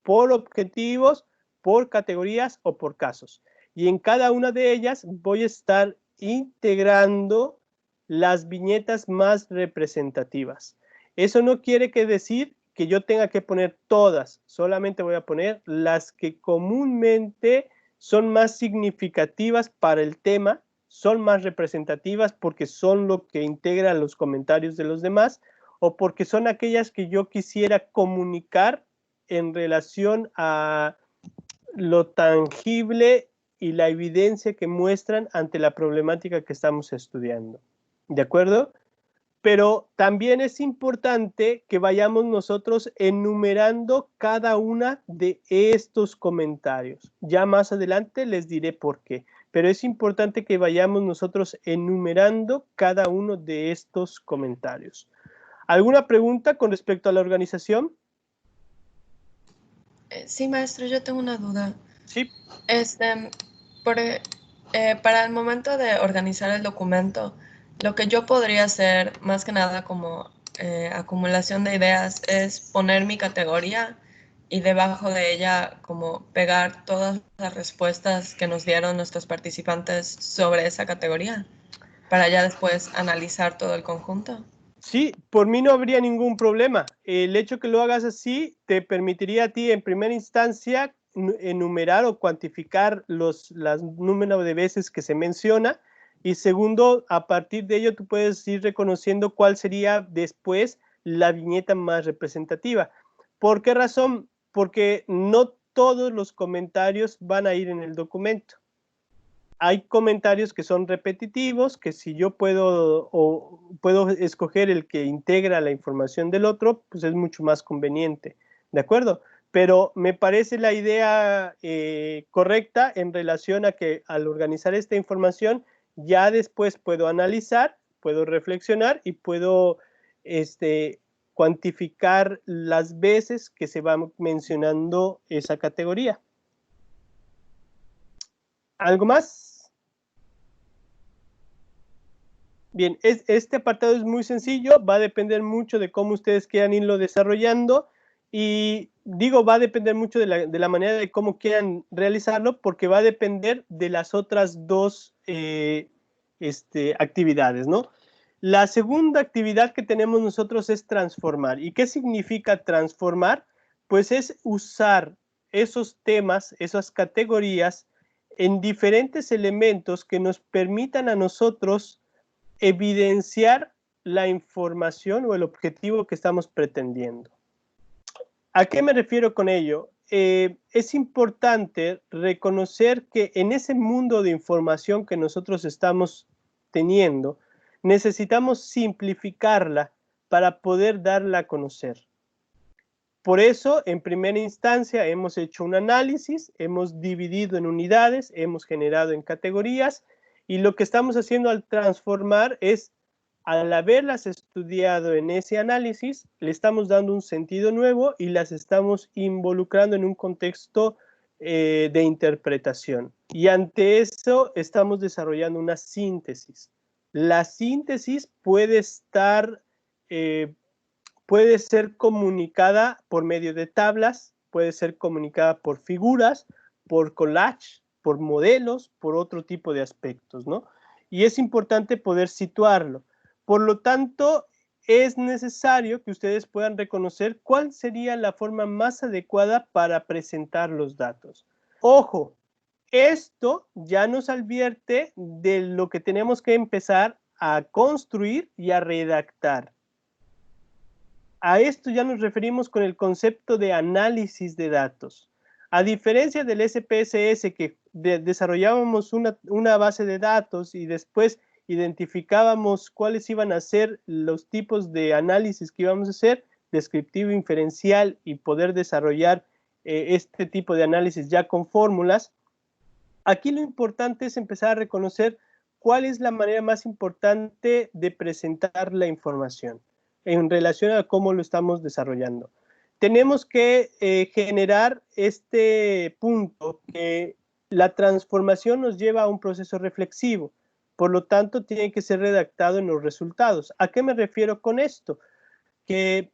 [SPEAKER 1] Por objetivos, por categorías o por casos. Y en cada una de ellas voy a estar integrando las viñetas más representativas. Eso no quiere decir que yo tenga que poner todas, solamente voy a poner las que comúnmente son más significativas para el tema, son más representativas porque son lo que integra los comentarios de los demás o porque son aquellas que yo quisiera comunicar en relación a lo tangible y la evidencia que muestran ante la problemática que estamos estudiando. ¿De acuerdo? pero también es importante que vayamos nosotros enumerando cada una de estos comentarios. Ya más adelante les diré por qué, pero es importante que vayamos nosotros enumerando cada uno de estos comentarios. ¿Alguna pregunta con respecto a la organización?
[SPEAKER 6] Sí, maestro, yo tengo una duda.
[SPEAKER 1] Sí.
[SPEAKER 6] Para el momento de organizar el documento, lo que yo podría hacer, más que nada como acumulación de ideas, es poner mi categoría y debajo de ella como pegar todas las respuestas que nos dieron nuestros participantes sobre esa categoría, para ya después analizar todo el conjunto.
[SPEAKER 1] Sí, por mí no habría ningún problema. El hecho que lo hagas así te permitiría a ti en primera instancia enumerar o cuantificar los números de veces que se menciona, y segundo, a partir de ello tú puedes ir reconociendo cuál sería después la viñeta más representativa. ¿Por qué razón? Porque no todos los comentarios van a ir en el documento. Hay comentarios que son repetitivos, que si yo puedo escoger el que integra la información del otro, pues es mucho más conveniente, ¿de acuerdo? Pero me parece la idea correcta en relación a que al organizar esta información, ya después puedo analizar, puedo reflexionar y puedo cuantificar las veces que se va mencionando esa categoría. ¿Algo más? Bien, este apartado es muy sencillo, va a depender mucho de cómo ustedes quieran irlo desarrollando, y digo va a depender mucho de la manera de cómo quieran realizarlo, porque va a depender de las otras dos actividades, ¿no? La segunda actividad que tenemos nosotros es transformar. ¿Y qué significa transformar? Pues es usar esos temas, esas categorías, en diferentes elementos que nos permitan a nosotros evidenciar la información o el objetivo que estamos pretendiendo. ¿A qué me refiero con ello? Es importante reconocer que en ese mundo de información que nosotros estamos teniendo, necesitamos simplificarla para poder darla a conocer. Por eso, en primera instancia, hemos hecho un análisis, hemos dividido en unidades, hemos generado en categorías, y lo que estamos haciendo al transformar es, al haberlas estudiado en ese análisis, le estamos dando un sentido nuevo y las estamos involucrando en un contexto de interpretación. Y ante eso estamos desarrollando una síntesis. La síntesis puede ser comunicada por medio de tablas, puede ser comunicada por figuras, por collage, por modelos, por otro tipo de aspectos, ¿no? Y es importante poder situarlo. Por lo tanto, es necesario que ustedes puedan reconocer cuál sería la forma más adecuada para presentar los datos. Ojo, esto ya nos advierte de lo que tenemos que empezar a construir y a redactar. A esto ya nos referimos con el concepto de análisis de datos. A diferencia del SPSS, que desarrollábamos una base de datos y después identificábamos cuáles iban a ser los tipos de análisis que íbamos a hacer, descriptivo, inferencial, y poder desarrollar este tipo de análisis ya con fórmulas. Aquí lo importante es empezar a reconocer cuál es la manera más importante de presentar la información en relación a cómo lo estamos desarrollando. Tenemos que generar este punto, que la transformación nos lleva a un proceso reflexivo, por lo tanto tiene que ser redactado en los resultados. ¿A qué me refiero con esto? Que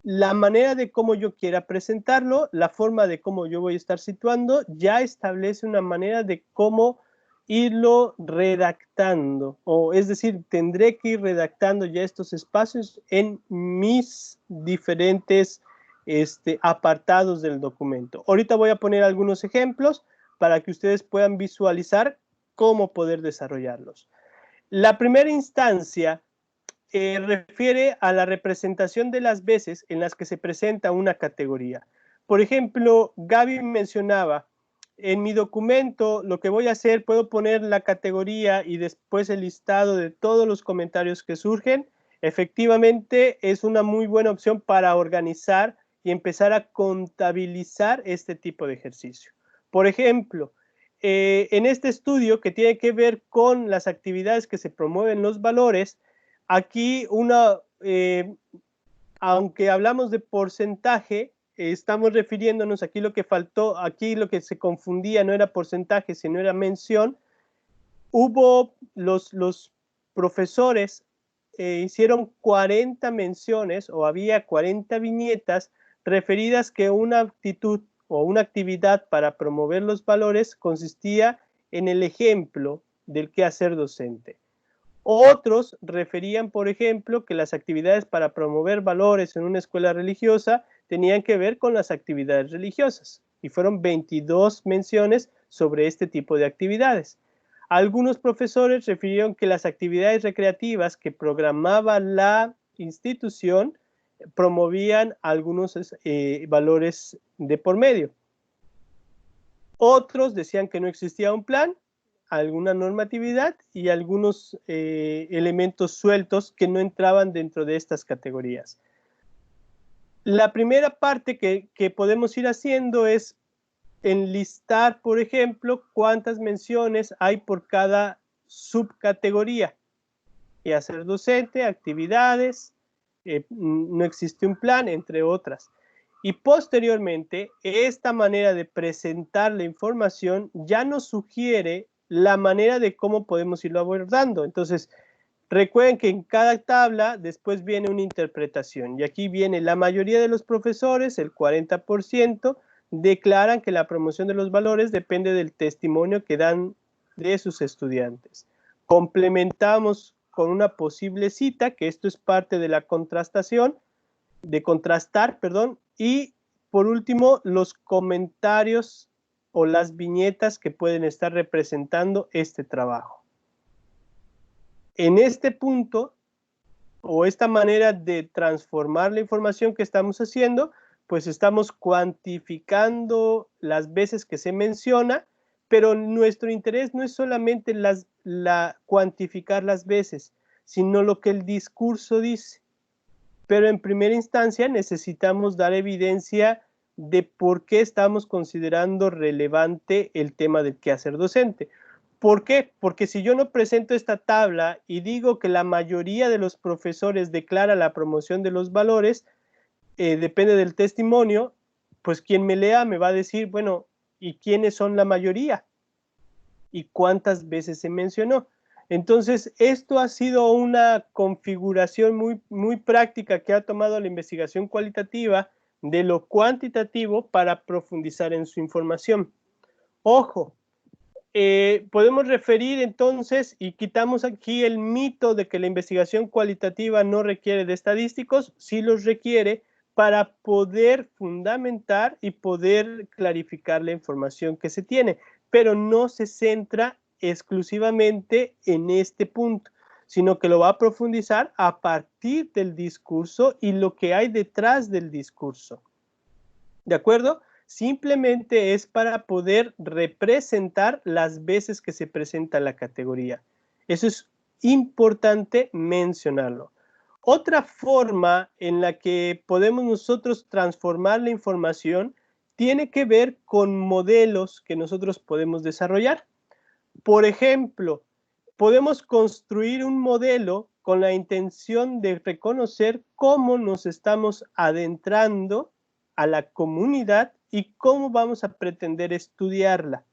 [SPEAKER 1] la manera de cómo yo quiera presentarlo, la forma de cómo yo voy a estar situando, ya establece una manera de cómo irlo redactando, o es decir, tendré que ir redactando ya estos espacios en mis diferentes apartados del documento. Ahorita voy a poner algunos ejemplos para que ustedes puedan visualizar cómo poder desarrollarlos. La primera instancia refiere a la representación de las veces en las que se presenta una categoría. Por ejemplo, Gaby mencionaba, en mi documento lo que voy a hacer, puedo poner la categoría y después el listado de todos los comentarios que surgen efectivamente es una muy buena opción para organizar y empezar a contabilizar este tipo de ejercicio. Por ejemplo, en este estudio que tiene que ver con las actividades que se promueven los valores, aquí aunque hablamos de porcentaje, estamos refiriéndonos aquí lo que faltó, aquí lo que se confundía no era porcentaje, sino era mención. Hubo los profesores hicieron 40 menciones o había 40 viñetas referidas que una actitud o una actividad para promover los valores consistía en el ejemplo del quehacer docente. Otros referían, por ejemplo, que las actividades para promover valores en una escuela religiosa tenían que ver con las actividades religiosas y fueron 22 menciones sobre este tipo de actividades. Algunos profesores refirieron que las actividades recreativas que programaba la institución promovían algunos valores de por medio. Otros decían que no existía un plan, alguna normatividad y algunos elementos sueltos que no entraban dentro de estas categorías. La primera parte que podemos ir haciendo es enlistar, por ejemplo, cuántas menciones hay por cada subcategoría. Quehacer docente, actividades, no existe un plan, entre otras. Y posteriormente, esta manera de presentar la información ya nos sugiere la manera de cómo podemos irlo abordando. Entonces, recuerden que en cada tabla después viene una interpretación. Y aquí viene la mayoría de los profesores, el 40%, declaran que la promoción de los valores depende del testimonio que dan de sus estudiantes. Complementamos con una posible cita, que esto es parte de la contrastación, de contrastar, perdón, y por último, los comentarios o las viñetas que pueden estar representando este trabajo. En este punto, o esta manera de transformar la información que estamos haciendo, pues estamos cuantificando las veces que se menciona, pero nuestro interés no es solamente cuantificar las veces, sino lo que el discurso dice. Pero en primera instancia necesitamos dar evidencia de por qué estamos considerando relevante el tema del quehacer docente. ¿Por qué? Porque si yo no presento esta tabla y digo que la mayoría de los profesores declara la promoción de los valores, depende del testimonio, pues quien me lea me va a decir, bueno, ¿y quiénes son la mayoría? ¿Y cuántas veces se mencionó? Entonces, esto ha sido una configuración muy práctica que ha tomado la investigación cualitativa de lo cuantitativo para profundizar en su información. Ojo, podemos referir entonces, y quitamos aquí el mito de que la investigación cualitativa no requiere de estadísticos, sí los requiere para poder fundamentar y poder clarificar la información que se tiene, pero no se centra exclusivamente en este punto, sino que lo va a profundizar a partir del discurso y lo que hay detrás del discurso. ¿De acuerdo? Simplemente es para poder representar las veces que se presenta la categoría. Eso es importante mencionarlo. Otra forma en la que podemos nosotros transformar la información tiene que ver con modelos que nosotros podemos desarrollar. Por ejemplo, podemos construir un modelo con la intención de reconocer cómo nos estamos adentrando a la comunidad y cómo vamos a pretender estudiarla.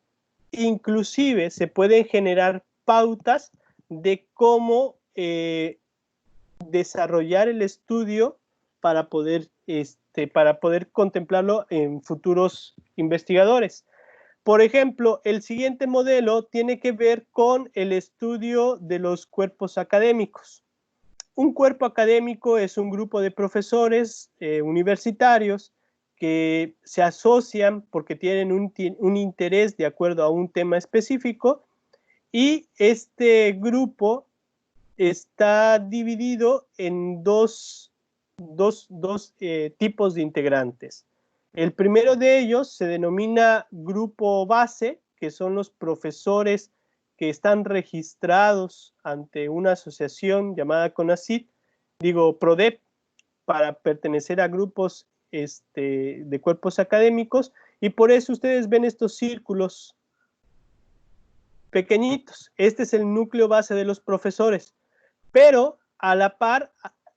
[SPEAKER 1] Inclusive se pueden generar pautas de cómo desarrollar el estudio para poder contemplarlo en futuros investigadores. Por ejemplo, el siguiente modelo tiene que ver con el estudio de los cuerpos académicos. Un cuerpo académico es un grupo de profesores universitarios que se asocian porque tienen un interés de acuerdo a un tema específico y este grupo está dividido en dos tipos de integrantes. El primero de ellos se denomina grupo base, que son los profesores que están registrados ante una asociación llamada CONACYT PRODEP, para pertenecer a grupos de cuerpos académicos, y por eso ustedes ven estos círculos pequeñitos. Este es el núcleo base de los profesores, pero a la par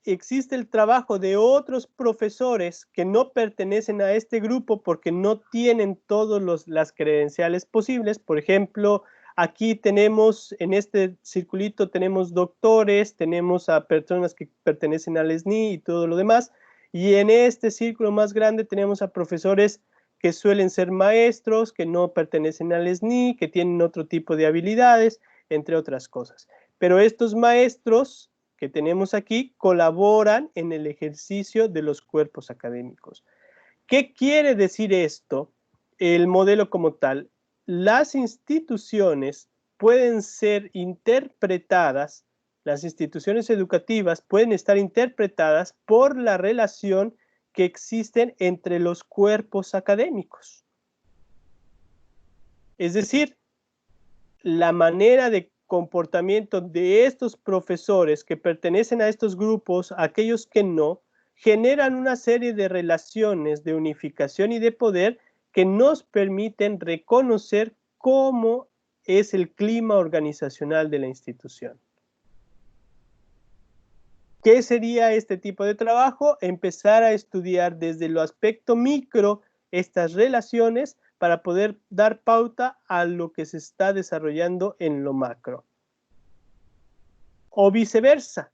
[SPEAKER 1] existe el trabajo de otros profesores que no pertenecen a este grupo porque no tienen todas las credenciales posibles. Por ejemplo, aquí tenemos, en este circulito tenemos doctores, tenemos a personas que pertenecen al SNI y todo lo demás, y en este círculo más grande tenemos a profesores que suelen ser maestros, que no pertenecen al SNI, que tienen otro tipo de habilidades, entre otras cosas. Pero estos maestros que tenemos aquí colaboran en el ejercicio de los cuerpos académicos. ¿Qué quiere decir esto? El modelo como tal. Las instituciones pueden ser interpretadas, las instituciones educativas pueden estar interpretadas por la relación que existen entre los cuerpos académicos. Es decir, la manera de comportamiento de estos profesores que pertenecen a estos grupos, aquellos que no, generan una serie de relaciones de unificación y de poder que nos permiten reconocer cómo es el clima organizacional de la institución. ¿Qué sería este tipo de trabajo? Empezar a estudiar desde lo aspecto micro estas relaciones para poder dar pauta a lo que se está desarrollando en lo macro. O viceversa,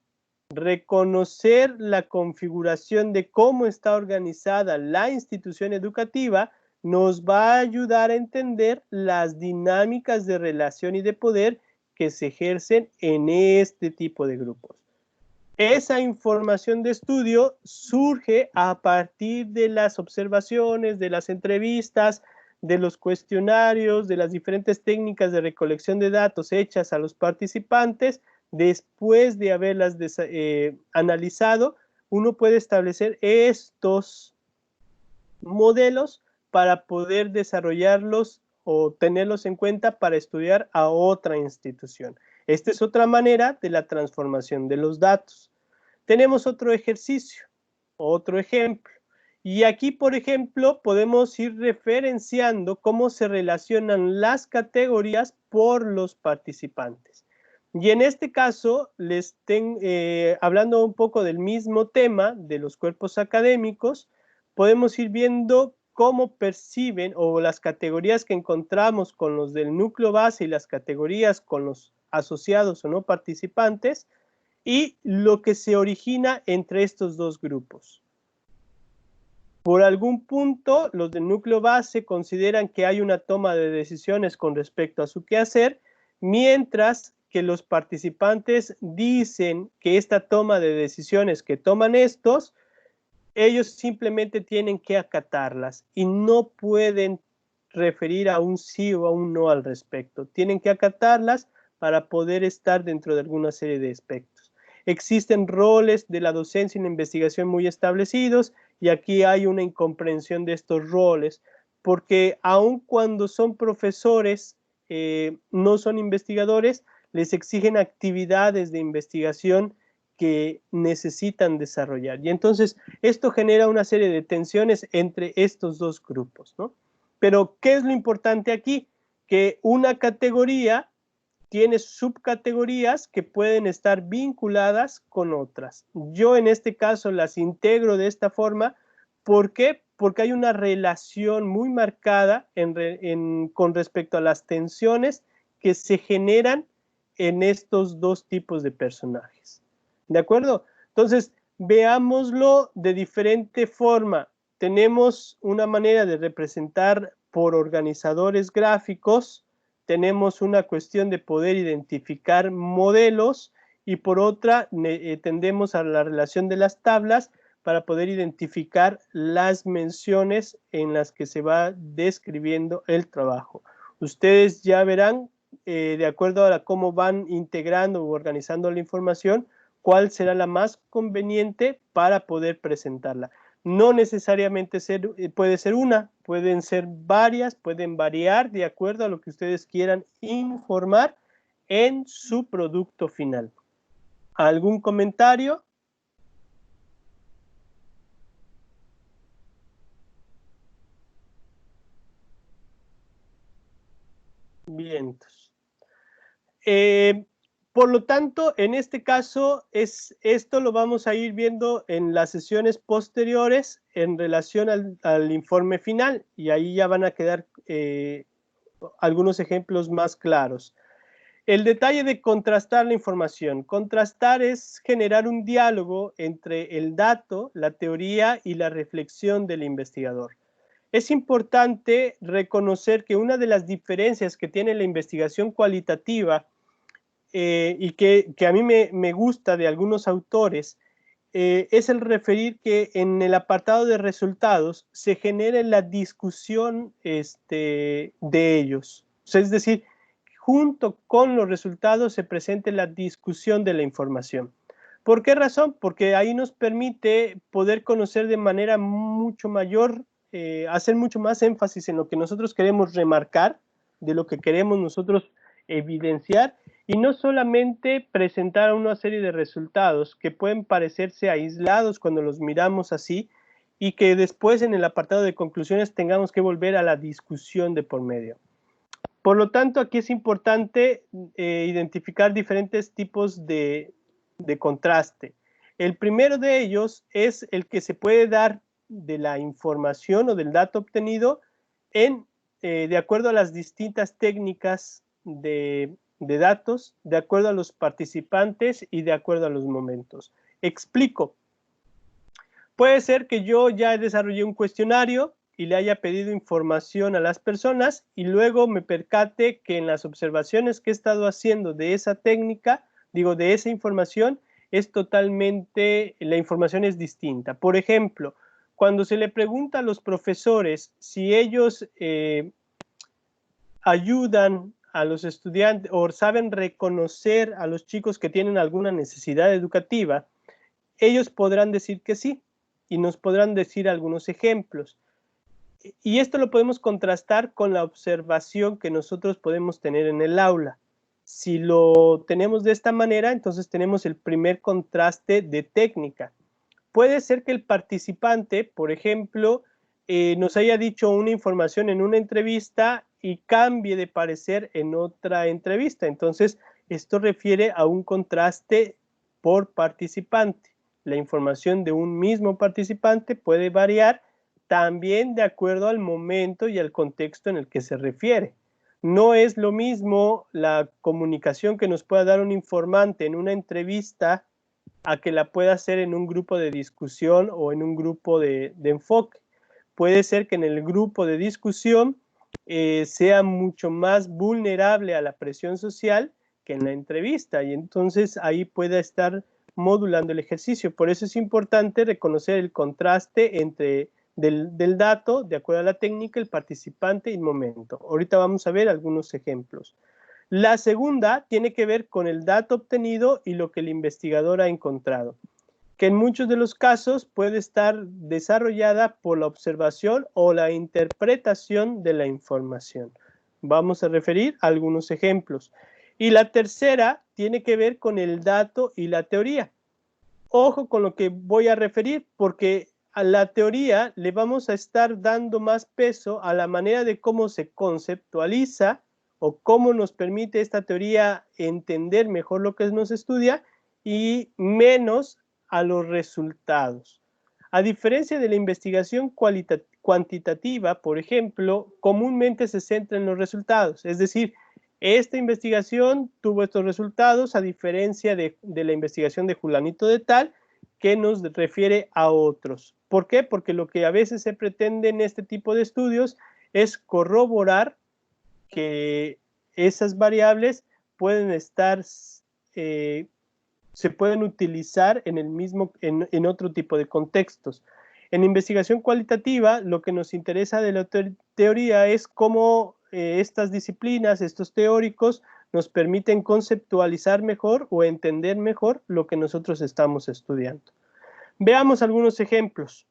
[SPEAKER 1] reconocer la configuración de cómo está organizada la institución educativa nos va a ayudar a entender las dinámicas de relación y de poder que se ejercen en este tipo de grupos. Esa información de estudio surge a partir de las observaciones, de las entrevistas, de los cuestionarios, de las diferentes técnicas de recolección de datos hechas a los participantes. Después de haberlas analizado, uno puede establecer estos modelos para poder desarrollarlos o tenerlos en cuenta para estudiar a otra institución. Esta es otra manera de la transformación de los datos. Tenemos otro ejercicio, otro ejemplo. Y aquí, por ejemplo, podemos ir referenciando cómo se relacionan las categorías por los participantes. Y en este caso, hablando un poco del mismo tema de los cuerpos académicos, podemos ir viendo cómo perciben o las categorías que encontramos con los del núcleo base y las categorías con los asociados o no participantes y lo que se origina entre estos dos grupos. Por algún punto, los del núcleo base consideran que hay una toma de decisiones con respecto a su quehacer, mientras que los participantes dicen que esta toma de decisiones que toman estos, ellos simplemente tienen que acatarlas y no pueden referir a un sí o a un no al respecto. Tienen que acatarlas para poder estar dentro de alguna serie de aspectos. Existen roles de la docencia y la investigación muy establecidos y aquí hay una incomprensión de estos roles, porque aun cuando son profesores, no son investigadores, les exigen actividades de investigación que necesitan desarrollar. Y entonces esto genera una serie de tensiones entre estos dos grupos, ¿no? Pero, ¿qué es lo importante aquí? Que una categoría tiene subcategorías que pueden estar vinculadas con otras. Yo en este caso las integro de esta forma. ¿Por qué? Porque hay una relación muy marcada con respecto a las tensiones que se generan en estos dos tipos de personajes. ¿De acuerdo? Entonces, veámoslo de diferente forma. Tenemos una manera de representar por organizadores gráficos, tenemos una cuestión de poder identificar modelos y por otra tendemos a la relación de las tablas para poder identificar las menciones en las que se va describiendo el trabajo. Ustedes ya verán, de acuerdo a cómo van integrando u organizando la información, cuál será la más conveniente para poder presentarla. No necesariamente puede ser una, pueden ser varias, pueden variar de acuerdo a lo que ustedes quieran informar en su producto final. ¿Algún comentario? Bien. Por lo tanto, en este caso, esto lo vamos a ir viendo en las sesiones posteriores en relación al informe final, y ahí ya van a quedar algunos ejemplos más claros. El detalle de contrastar la información. Contrastar es generar un diálogo entre el dato, la teoría y la reflexión del investigador. Es importante reconocer que una de las diferencias que tiene la investigación cualitativa y que a mí me gusta de algunos autores es el referir que en el apartado de resultados se genere la discusión de ellos. O sea, es decir, junto con los resultados se presente la discusión de la información. ¿Por qué razón? Porque ahí nos permite poder conocer de manera mucho mayor, hacer mucho más énfasis en lo que nosotros queremos remarcar, de lo que queremos nosotros evidenciar, y no solamente presentar una serie de resultados que pueden parecerse aislados cuando los miramos así, y que después en el apartado de conclusiones tengamos que volver a la discusión de por medio. Por lo tanto, aquí es importante identificar diferentes tipos de contraste. El primero de ellos es el que se puede dar de la información o del dato obtenido de acuerdo a las distintas técnicas de datos, de acuerdo a los participantes y de acuerdo a los momentos. Explico. Puede ser que yo ya desarrollé un cuestionario y le haya pedido información a las personas y luego me percate que en las observaciones que he estado haciendo de esa técnica, de esa información, la información es distinta. Por ejemplo, cuando se le pregunta a los profesores si ellos ayudan a los estudiantes o saben reconocer a los chicos que tienen alguna necesidad educativa, ellos podrán decir que sí y nos podrán decir algunos ejemplos. Y esto lo podemos contrastar con la observación que nosotros podemos tener en el aula. Si lo tenemos de esta manera, entonces tenemos el primer contraste de técnica. Puede ser que el participante, por ejemplo, nos haya dicho una información en una entrevista y cambie de parecer en otra entrevista. Entonces, esto refiere a un contraste por participante. La información de un mismo participante puede variar también de acuerdo al momento y al contexto en el que se refiere. No es lo mismo la comunicación que nos pueda dar un informante en una entrevista a que la pueda hacer en un grupo de discusión o en un grupo de enfoque. Puede ser que en el grupo de discusión sea mucho más vulnerable a la presión social que en la entrevista, y entonces ahí pueda estar modulando el ejercicio. Por eso es importante reconocer el contraste entre del dato, de acuerdo a la técnica, el participante y el momento. Ahorita vamos a ver algunos ejemplos. La segunda tiene que ver con el dato obtenido y lo que el investigador ha encontrado, que en muchos de los casos puede estar desarrollada por la observación o la interpretación de la información. Vamos a referir a algunos ejemplos. Y la tercera tiene que ver con el dato y la teoría. Ojo con lo que voy a referir, porque a la teoría le vamos a estar dando más peso a la manera de cómo se conceptualiza o cómo nos permite esta teoría entender mejor lo que nos estudia y menos a los resultados. A diferencia de la investigación cuantitativa, por ejemplo, comúnmente se centra en los resultados, es decir, esta investigación tuvo estos resultados a diferencia de la investigación de Julanito de Tal, que nos refiere a otros. ¿Por qué? Porque lo que a veces se pretende en este tipo de estudios es corroborar que esas variables pueden estar, se pueden utilizar en otro tipo de contextos. En investigación cualitativa, lo que nos interesa de la teoría es cómo estas disciplinas, estos teóricos, nos permiten conceptualizar mejor o entender mejor lo que nosotros estamos estudiando. Veamos algunos ejemplos.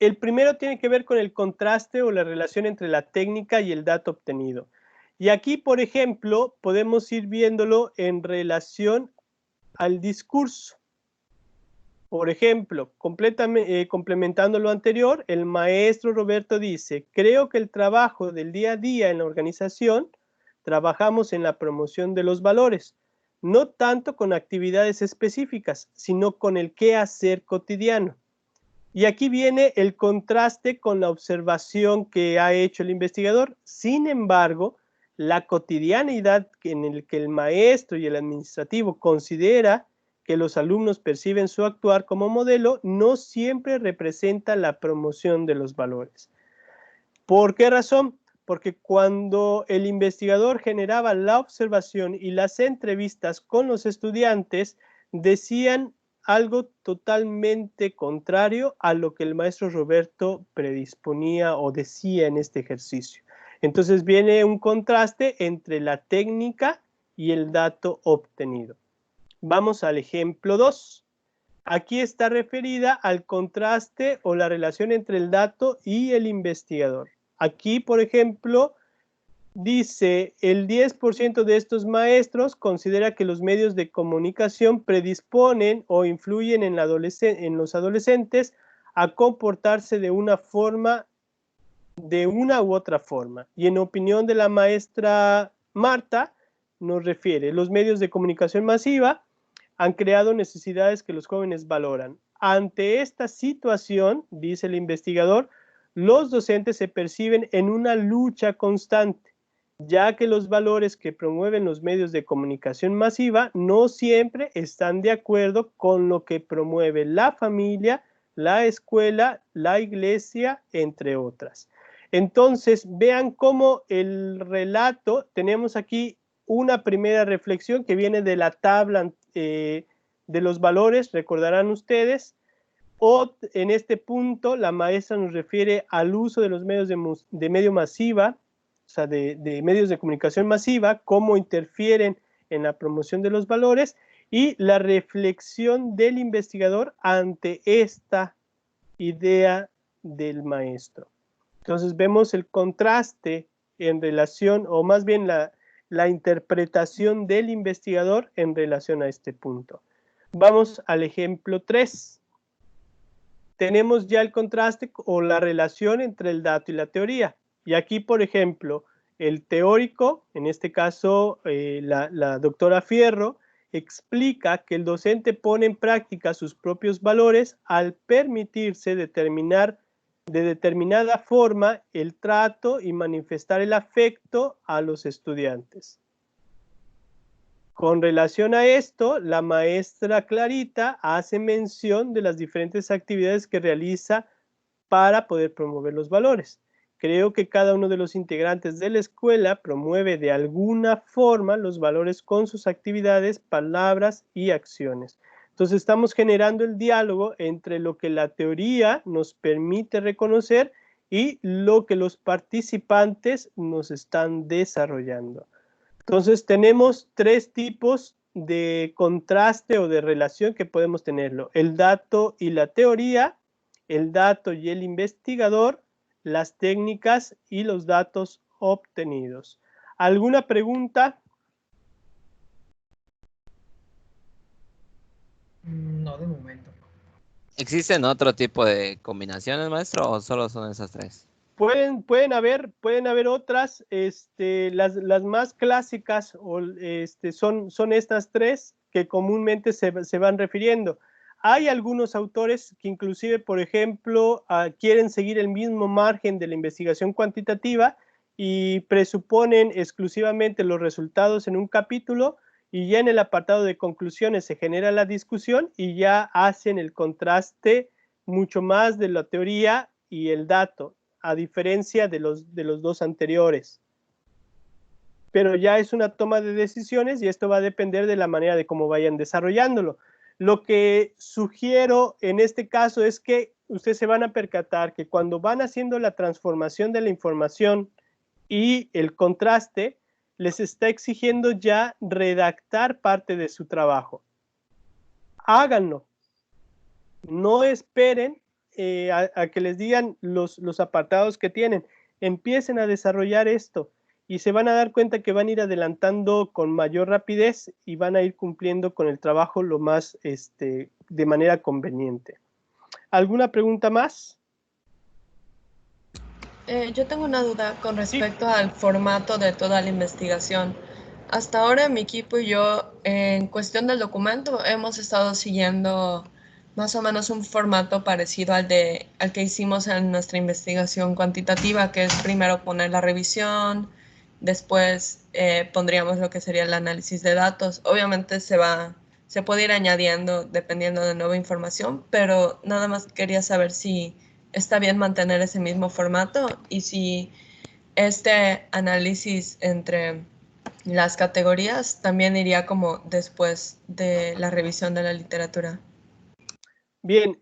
[SPEAKER 1] El primero tiene que ver con el contraste o la relación entre la técnica y el dato obtenido. Y aquí, por ejemplo, podemos ir viéndolo en relación al discurso. Por ejemplo, complementando lo anterior, el maestro Roberto dice: creo que el trabajo del día a día en la organización, trabajamos en la promoción de los valores, no tanto con actividades específicas, sino con el quehacer cotidiano. Y aquí viene el contraste con la observación que ha hecho el investigador. Sin embargo, la cotidianidad en el que el maestro y el administrativo considera que los alumnos perciben su actuar como modelo no siempre representa la promoción de los valores. ¿Por qué razón? Porque cuando el investigador generaba la observación y las entrevistas con los estudiantes, decían algo totalmente contrario a lo que el maestro Roberto predisponía o decía en este ejercicio. Entonces viene un contraste entre la técnica y el dato obtenido. Vamos al ejemplo 2. Aquí está referida al contraste o la relación entre el dato y el investigador. Aquí, por ejemplo, dice, el 10% de estos maestros considera que los medios de comunicación predisponen o influyen en los adolescentes a comportarse de una u otra forma. Y en opinión de la maestra Marta, nos refiere, los medios de comunicación masiva han creado necesidades que los jóvenes valoran. Ante esta situación, dice el investigador, los docentes se perciben en una lucha constante, ya que los valores que promueven los medios de comunicación masiva no siempre están de acuerdo con lo que promueve la familia, la escuela, la iglesia, entre otras. Entonces, vean cómo el relato, tenemos aquí una primera reflexión que viene de la tabla de los valores, recordarán ustedes, o en este punto la maestra nos refiere al uso de los medios de medio masiva, o sea, de medios de comunicación masiva, cómo interfieren en la promoción de los valores, y la reflexión del investigador ante esta idea del maestro. Entonces vemos el contraste en relación, o más bien la interpretación del investigador en relación a este punto. Vamos al ejemplo 3. Tenemos ya el contraste o la relación entre el dato y la teoría. Y aquí, por ejemplo, el teórico, en este caso la doctora Fierro, explica que el docente pone en práctica sus propios valores al permitirse determinar de determinada forma el trato y manifestar el afecto a los estudiantes. Con relación a esto, la maestra Clarita hace mención de las diferentes actividades que realiza para poder promover los valores. Creo que cada uno de los integrantes de la escuela promueve de alguna forma los valores con sus actividades, palabras y acciones. Entonces estamos generando el diálogo entre lo que la teoría nos permite reconocer y lo que los participantes nos están desarrollando. Entonces tenemos 3 tipos de contraste o de relación que podemos tenerlo. El dato y la teoría, el dato y el investigador, las técnicas y los datos obtenidos. ¿Alguna pregunta?
[SPEAKER 4] No, de momento.
[SPEAKER 7] ¿Existen otro tipo de combinaciones, maestro, o solo son esas 3?
[SPEAKER 1] Pueden haber otras, las más clásicas son estas 3 que comúnmente se van refiriendo. Hay algunos autores que inclusive, por ejemplo, quieren seguir el mismo margen de la investigación cuantitativa y presuponen exclusivamente los resultados en un capítulo y ya en el apartado de conclusiones se genera la discusión y ya hacen el contraste mucho más de la teoría y el dato, a diferencia de los 2 anteriores. Pero ya es una toma de decisiones y esto va a depender de la manera de cómo vayan desarrollándolo. Lo que sugiero en este caso es que ustedes se van a percatar que cuando van haciendo la transformación de la información y el contraste, les está exigiendo ya redactar parte de su trabajo. Háganlo. No esperen a que les digan los apartados que tienen. Empiecen a desarrollar esto y se van a dar cuenta que van a ir adelantando con mayor rapidez y van a ir cumpliendo con el trabajo lo más de manera conveniente. ¿Alguna pregunta más?
[SPEAKER 6] Yo tengo una duda con respecto al formato de toda la investigación. Hasta ahora mi equipo y yo, en cuestión del documento, hemos estado siguiendo más o menos un formato parecido al que hicimos en nuestra investigación cuantitativa, que es primero poner la revisión, después pondríamos lo que sería el análisis de datos. Obviamente se puede ir añadiendo dependiendo de nueva información, pero nada más quería saber si está bien mantener ese mismo formato y si este análisis entre las categorías también iría como después de la revisión de la literatura.
[SPEAKER 1] Bien,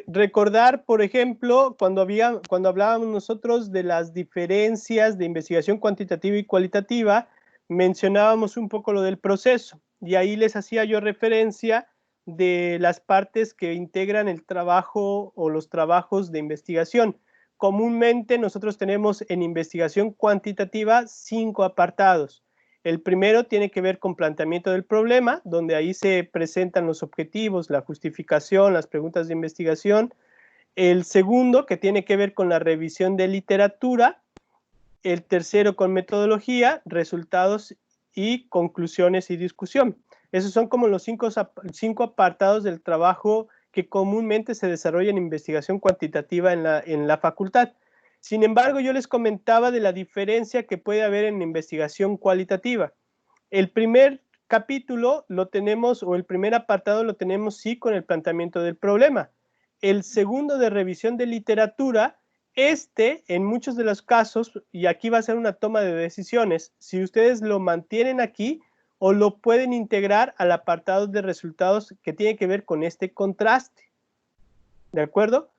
[SPEAKER 1] recordar, por ejemplo, cuando hablábamos nosotros de las diferencias de investigación cuantitativa y cualitativa, mencionábamos un poco lo del proceso, y ahí les hacía yo referencia de las partes que integran el trabajo o los trabajos de investigación. Comúnmente nosotros tenemos en investigación cuantitativa 5 apartados. El primero tiene que ver con planteamiento del problema, donde ahí se presentan los objetivos, la justificación, las preguntas de investigación. El segundo, que tiene que ver con la revisión de literatura. El tercero, con metodología, resultados y conclusiones y discusión. Esos son como los 5 apartados del trabajo que comúnmente se desarrolla en investigación cuantitativa en la facultad. Sin embargo, yo les comentaba de la diferencia que puede haber en investigación cualitativa. El primer capítulo lo tenemos, o el primer apartado lo tenemos sí con el planteamiento del problema. El segundo, de revisión de literatura, en muchos de los casos, y aquí va a ser una toma de decisiones, si ustedes lo mantienen aquí o lo pueden integrar al apartado de resultados que tiene que ver con este contraste. ¿De acuerdo?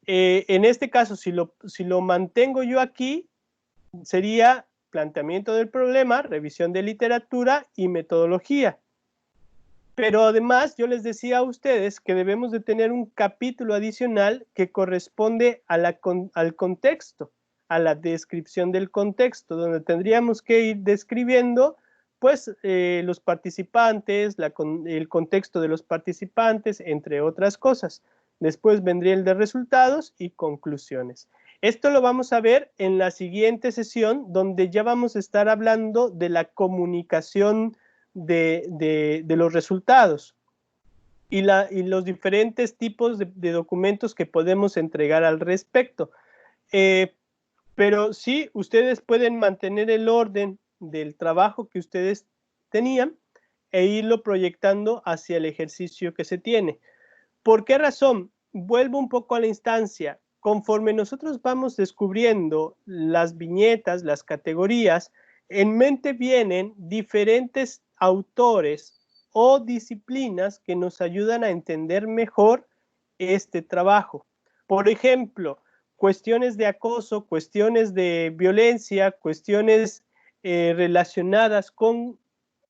[SPEAKER 1] En este caso, si lo mantengo yo aquí, sería planteamiento del problema, revisión de literatura y metodología. Pero además yo les decía a ustedes que debemos de tener un capítulo adicional que corresponde al contexto, a la descripción del contexto, donde tendríamos que ir describiendo pues los participantes, el contexto de los participantes, entre otras cosas. Después vendría el de resultados y conclusiones. Esto lo vamos a ver en la siguiente sesión, donde ya vamos a estar hablando de la comunicación de los resultados y los diferentes tipos de documentos que podemos entregar al respecto. Pero sí, ustedes pueden mantener el orden del trabajo que ustedes tenían e irlo proyectando hacia el ejercicio que se tiene. ¿Por qué razón? Vuelvo un poco a la instancia. Conforme nosotros vamos descubriendo las viñetas, las categorías, en mente vienen diferentes autores o disciplinas que nos ayudan a entender mejor este trabajo. Por ejemplo, cuestiones de acoso, cuestiones de violencia, cuestiones relacionadas con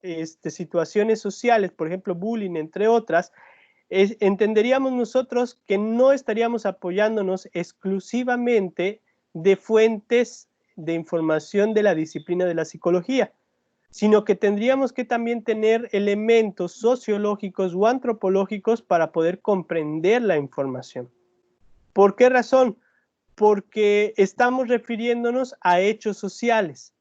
[SPEAKER 1] situaciones sociales, por ejemplo, bullying, entre otras. Entenderíamos nosotros que no estaríamos apoyándonos exclusivamente de fuentes de información de la disciplina de la psicología, sino que tendríamos que también tener elementos sociológicos o antropológicos para poder comprender la información. ¿Por qué razón? Porque estamos refiriéndonos a hechos sociales.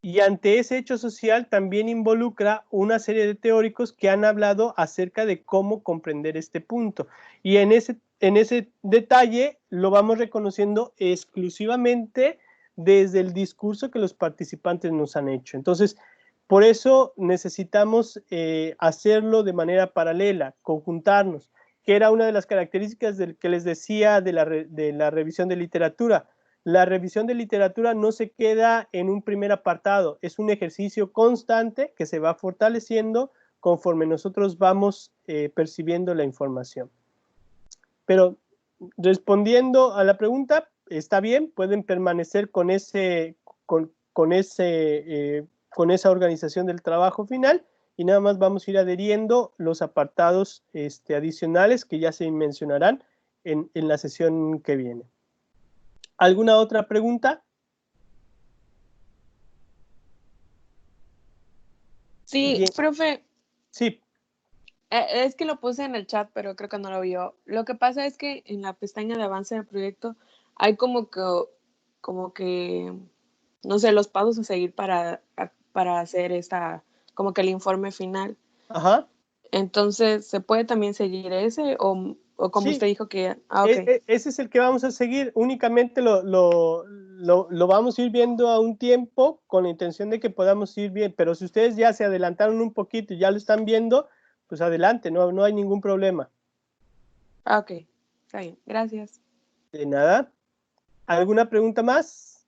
[SPEAKER 1] Y ante ese hecho social también involucra una serie de teóricos que han hablado acerca de cómo comprender este punto. Y en ese detalle lo vamos reconociendo exclusivamente desde el discurso que los participantes nos han hecho. Entonces, por eso necesitamos hacerlo de manera paralela, conjuntarnos, que era una de las características que les decía de la revisión de literatura. La revisión de literatura no se queda en un primer apartado, es un ejercicio constante que se va fortaleciendo conforme nosotros vamos percibiendo la información. Pero respondiendo a la pregunta, está bien, pueden permanecer con esa organización del trabajo final y nada más vamos a ir adheriendo los apartados adicionales que ya se mencionarán en la sesión que viene. ¿Alguna otra pregunta?
[SPEAKER 5] Sí,
[SPEAKER 1] Bien.
[SPEAKER 5] profe.
[SPEAKER 1] Sí.
[SPEAKER 5] Es que lo puse en el chat, pero creo que no lo vio. Lo que pasa es que en la pestaña de avance del proyecto hay como como que, no sé, los pasos a seguir para hacer como que el informe final.
[SPEAKER 1] Ajá.
[SPEAKER 5] Entonces, ¿se puede también seguir ese o como
[SPEAKER 1] Sí.
[SPEAKER 5] usted dijo que... ok.
[SPEAKER 1] Ese es el que vamos a seguir, únicamente lo vamos a ir viendo a un tiempo con la intención de que podamos ir bien, pero si ustedes ya se adelantaron un poquito y ya lo están viendo, pues adelante, no hay ningún problema.
[SPEAKER 5] Ok, está bien, gracias.
[SPEAKER 1] De nada. ¿Alguna pregunta más?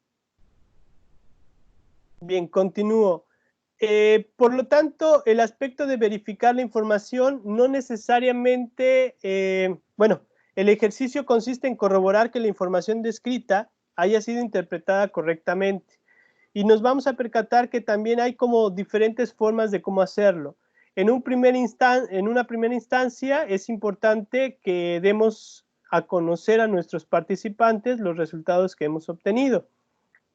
[SPEAKER 1] Bien, continúo. Por lo tanto, el aspecto de verificar la información no necesariamente, bueno, el ejercicio consiste en corroborar que la información descrita haya sido interpretada correctamente. Y nos vamos a percatar que también hay como diferentes formas de cómo hacerlo. En una primera instancia es importante que demos a conocer a nuestros participantes los resultados que hemos obtenido.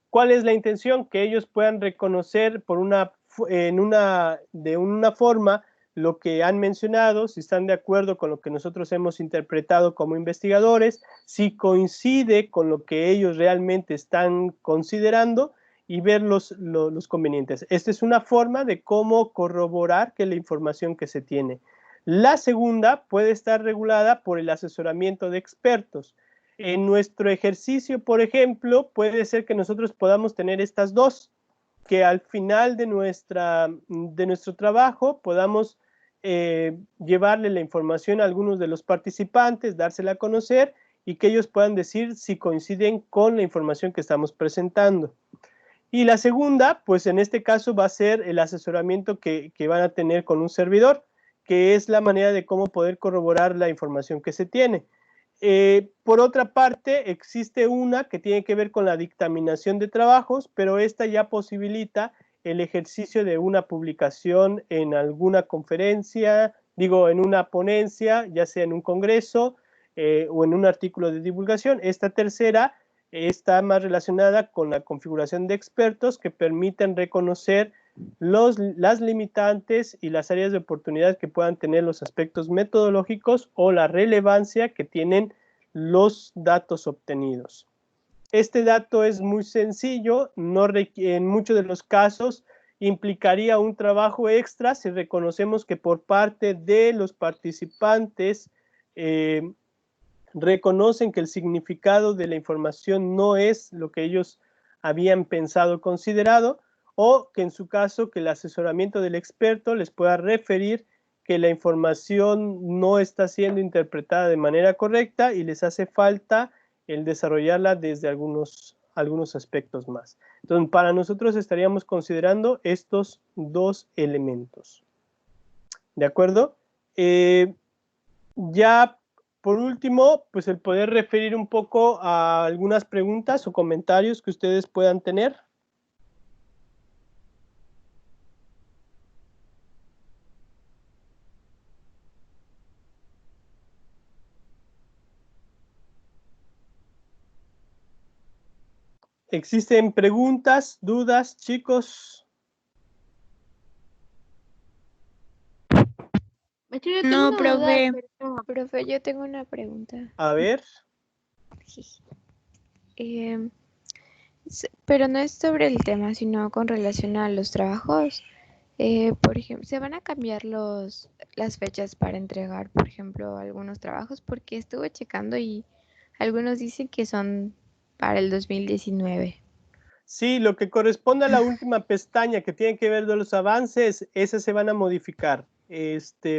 [SPEAKER 1] ¿Cuál es la intención? Que ellos puedan reconocer de una forma lo que han mencionado, si están de acuerdo con lo que nosotros hemos interpretado como investigadores, si coincide con lo que ellos realmente están considerando y ver los convenientes. Esta es una forma de cómo corroborar que la información que se tiene. La segunda puede estar regulada por el asesoramiento de expertos. En nuestro ejercicio, por ejemplo, puede ser que nosotros podamos tener estas dos, que al final de nuestro trabajo podamos llevarle la información a algunos de los participantes, dársela a conocer y que ellos puedan decir si coinciden con la información que estamos presentando. Y la segunda, pues en este caso va a ser el asesoramiento que van a tener con un servidor, que es la manera de cómo poder corroborar la información que se tiene. Por otra parte, existe una que tiene que ver con la dictaminación de trabajos, pero esta ya posibilita el ejercicio de una publicación en alguna conferencia, en una ponencia, ya sea en un congreso o en un artículo de divulgación. Esta tercera está más relacionada con la configuración de expertos que permiten reconocer las limitantes y las áreas de oportunidad que puedan tener los aspectos metodológicos o la relevancia que tienen los datos obtenidos. Este dato es muy sencillo, en muchos de los casos implicaría un trabajo extra si reconocemos que por parte de los participantes reconocen que el significado de la información no es lo que ellos habían pensado o considerado, o que en su caso que el asesoramiento del experto les pueda referir que la información no está siendo interpretada de manera correcta y les hace falta el desarrollarla desde algunos aspectos más. Entonces, para nosotros estaríamos considerando estos dos elementos. ¿De acuerdo? Ya por último, pues el poder referir un poco a algunas preguntas o comentarios que ustedes puedan tener. ¿Existen preguntas, dudas, chicos?
[SPEAKER 8] No, profe. Profe, yo tengo una pregunta.
[SPEAKER 1] A ver.
[SPEAKER 8] Pero no es sobre el tema, sino con relación a los trabajos. Por ejemplo, ¿se van a cambiar las fechas para entregar, por ejemplo, algunos trabajos? Porque estuve checando y algunos dicen que son para el 2019.
[SPEAKER 1] Sí, lo que corresponde a la última pestaña que tiene que ver de los avances, esas se van a modificar.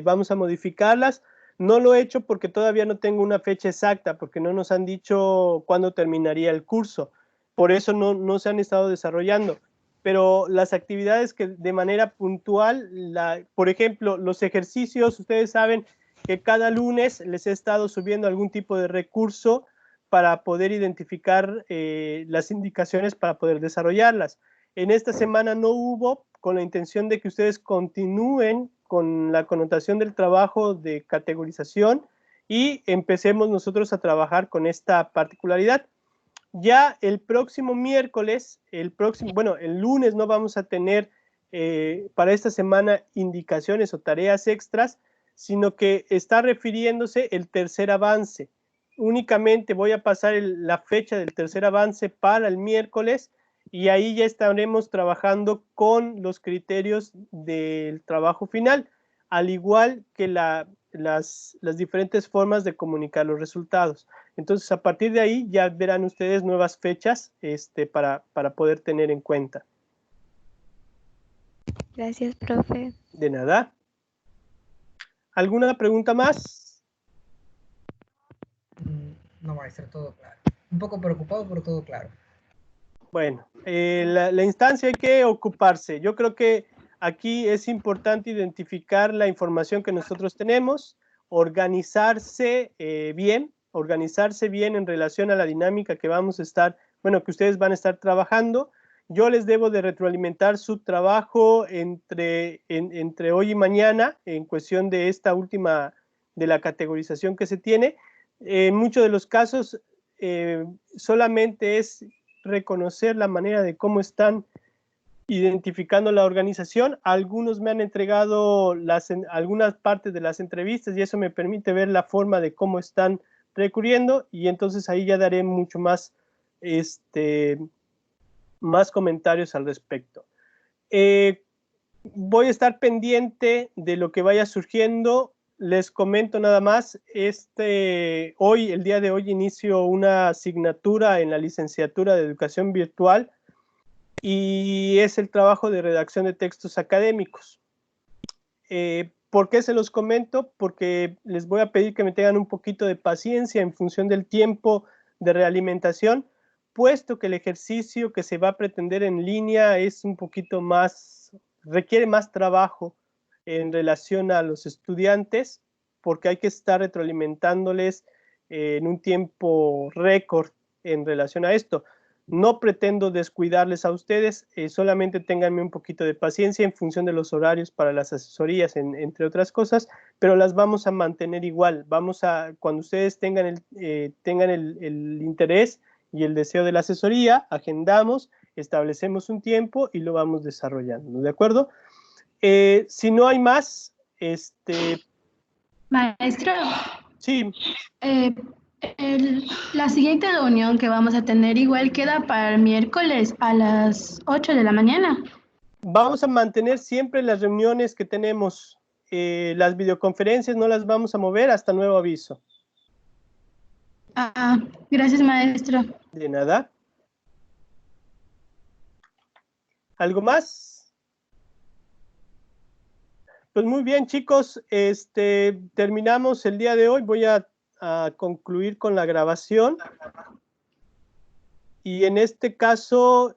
[SPEAKER 1] Vamos a modificarlas. No lo he hecho porque todavía no tengo una fecha exacta, porque no nos han dicho cuándo terminaría el curso. Por eso no se han estado desarrollando. Pero las actividades que de manera puntual, por ejemplo, los ejercicios, ustedes saben que cada lunes les he estado subiendo algún tipo de recurso para poder identificar las indicaciones para poder desarrollarlas. En esta semana no hubo, con la intención de que ustedes continúen con la connotación del trabajo de categorización y empecemos nosotros a trabajar con esta particularidad. Ya el próximo miércoles, el lunes no vamos a tener para esta semana indicaciones o tareas extras, sino que está refiriéndose el tercer avance. únicamente voy a pasar la fecha del tercer avance para el miércoles y ahí ya estaremos trabajando con los criterios del trabajo final, al igual que las diferentes formas de comunicar los resultados. Entonces, a partir de ahí ya verán ustedes nuevas fechas para poder tener en cuenta.
[SPEAKER 8] Gracias, profe.
[SPEAKER 1] De nada. ¿Alguna pregunta más?
[SPEAKER 4] No, maestra, todo claro. Un poco preocupado, pero todo claro.
[SPEAKER 1] Bueno, la instancia hay que ocuparse. Yo creo que aquí es importante identificar la información que nosotros tenemos, organizarse bien en relación a la dinámica que vamos a estar, bueno, que ustedes van a estar trabajando. Yo les debo de retroalimentar su trabajo entre hoy y mañana en cuestión de esta última, de la categorización que se tiene. En muchos de los casos solamente es reconocer la manera de cómo están identificando la organización. Algunos me han entregado algunas partes de las entrevistas y eso me permite ver la forma de cómo están recurriendo y entonces ahí ya daré mucho más, más comentarios al respecto. Voy a estar pendiente de lo que vaya surgiendo. Les comento nada más, el día de hoy inicio una asignatura en la licenciatura de Educación Virtual y es el trabajo de redacción de textos académicos. ¿Por qué se los comento? Porque les voy a pedir que me tengan un poquito de paciencia en función del tiempo de realimentación, puesto que el ejercicio que se va a pretender en línea es un poquito más, requiere más trabajo en relación a los estudiantes, porque hay que estar retroalimentándoles en un tiempo récord en relación a esto. No pretendo descuidarles a ustedes, solamente ténganme un poquito de paciencia en función de los horarios para las asesorías, entre otras cosas, pero las vamos a mantener igual. Cuando ustedes tengan el interés y el deseo de la asesoría, agendamos, establecemos un tiempo y lo vamos desarrollando, ¿de acuerdo? Si no hay más,
[SPEAKER 9] Maestro,
[SPEAKER 1] sí,
[SPEAKER 9] la siguiente reunión que vamos a tener igual queda para el miércoles a las 8 de la mañana.
[SPEAKER 1] vamos a mantener siempre las reuniones que tenemos. Las videoconferencias no las vamos a mover hasta nuevo aviso.
[SPEAKER 9] Gracias, maestro.
[SPEAKER 1] De nada. ¿Algo más? Pues muy bien, chicos, terminamos el día de hoy. Voy a concluir con la grabación. Y en este caso,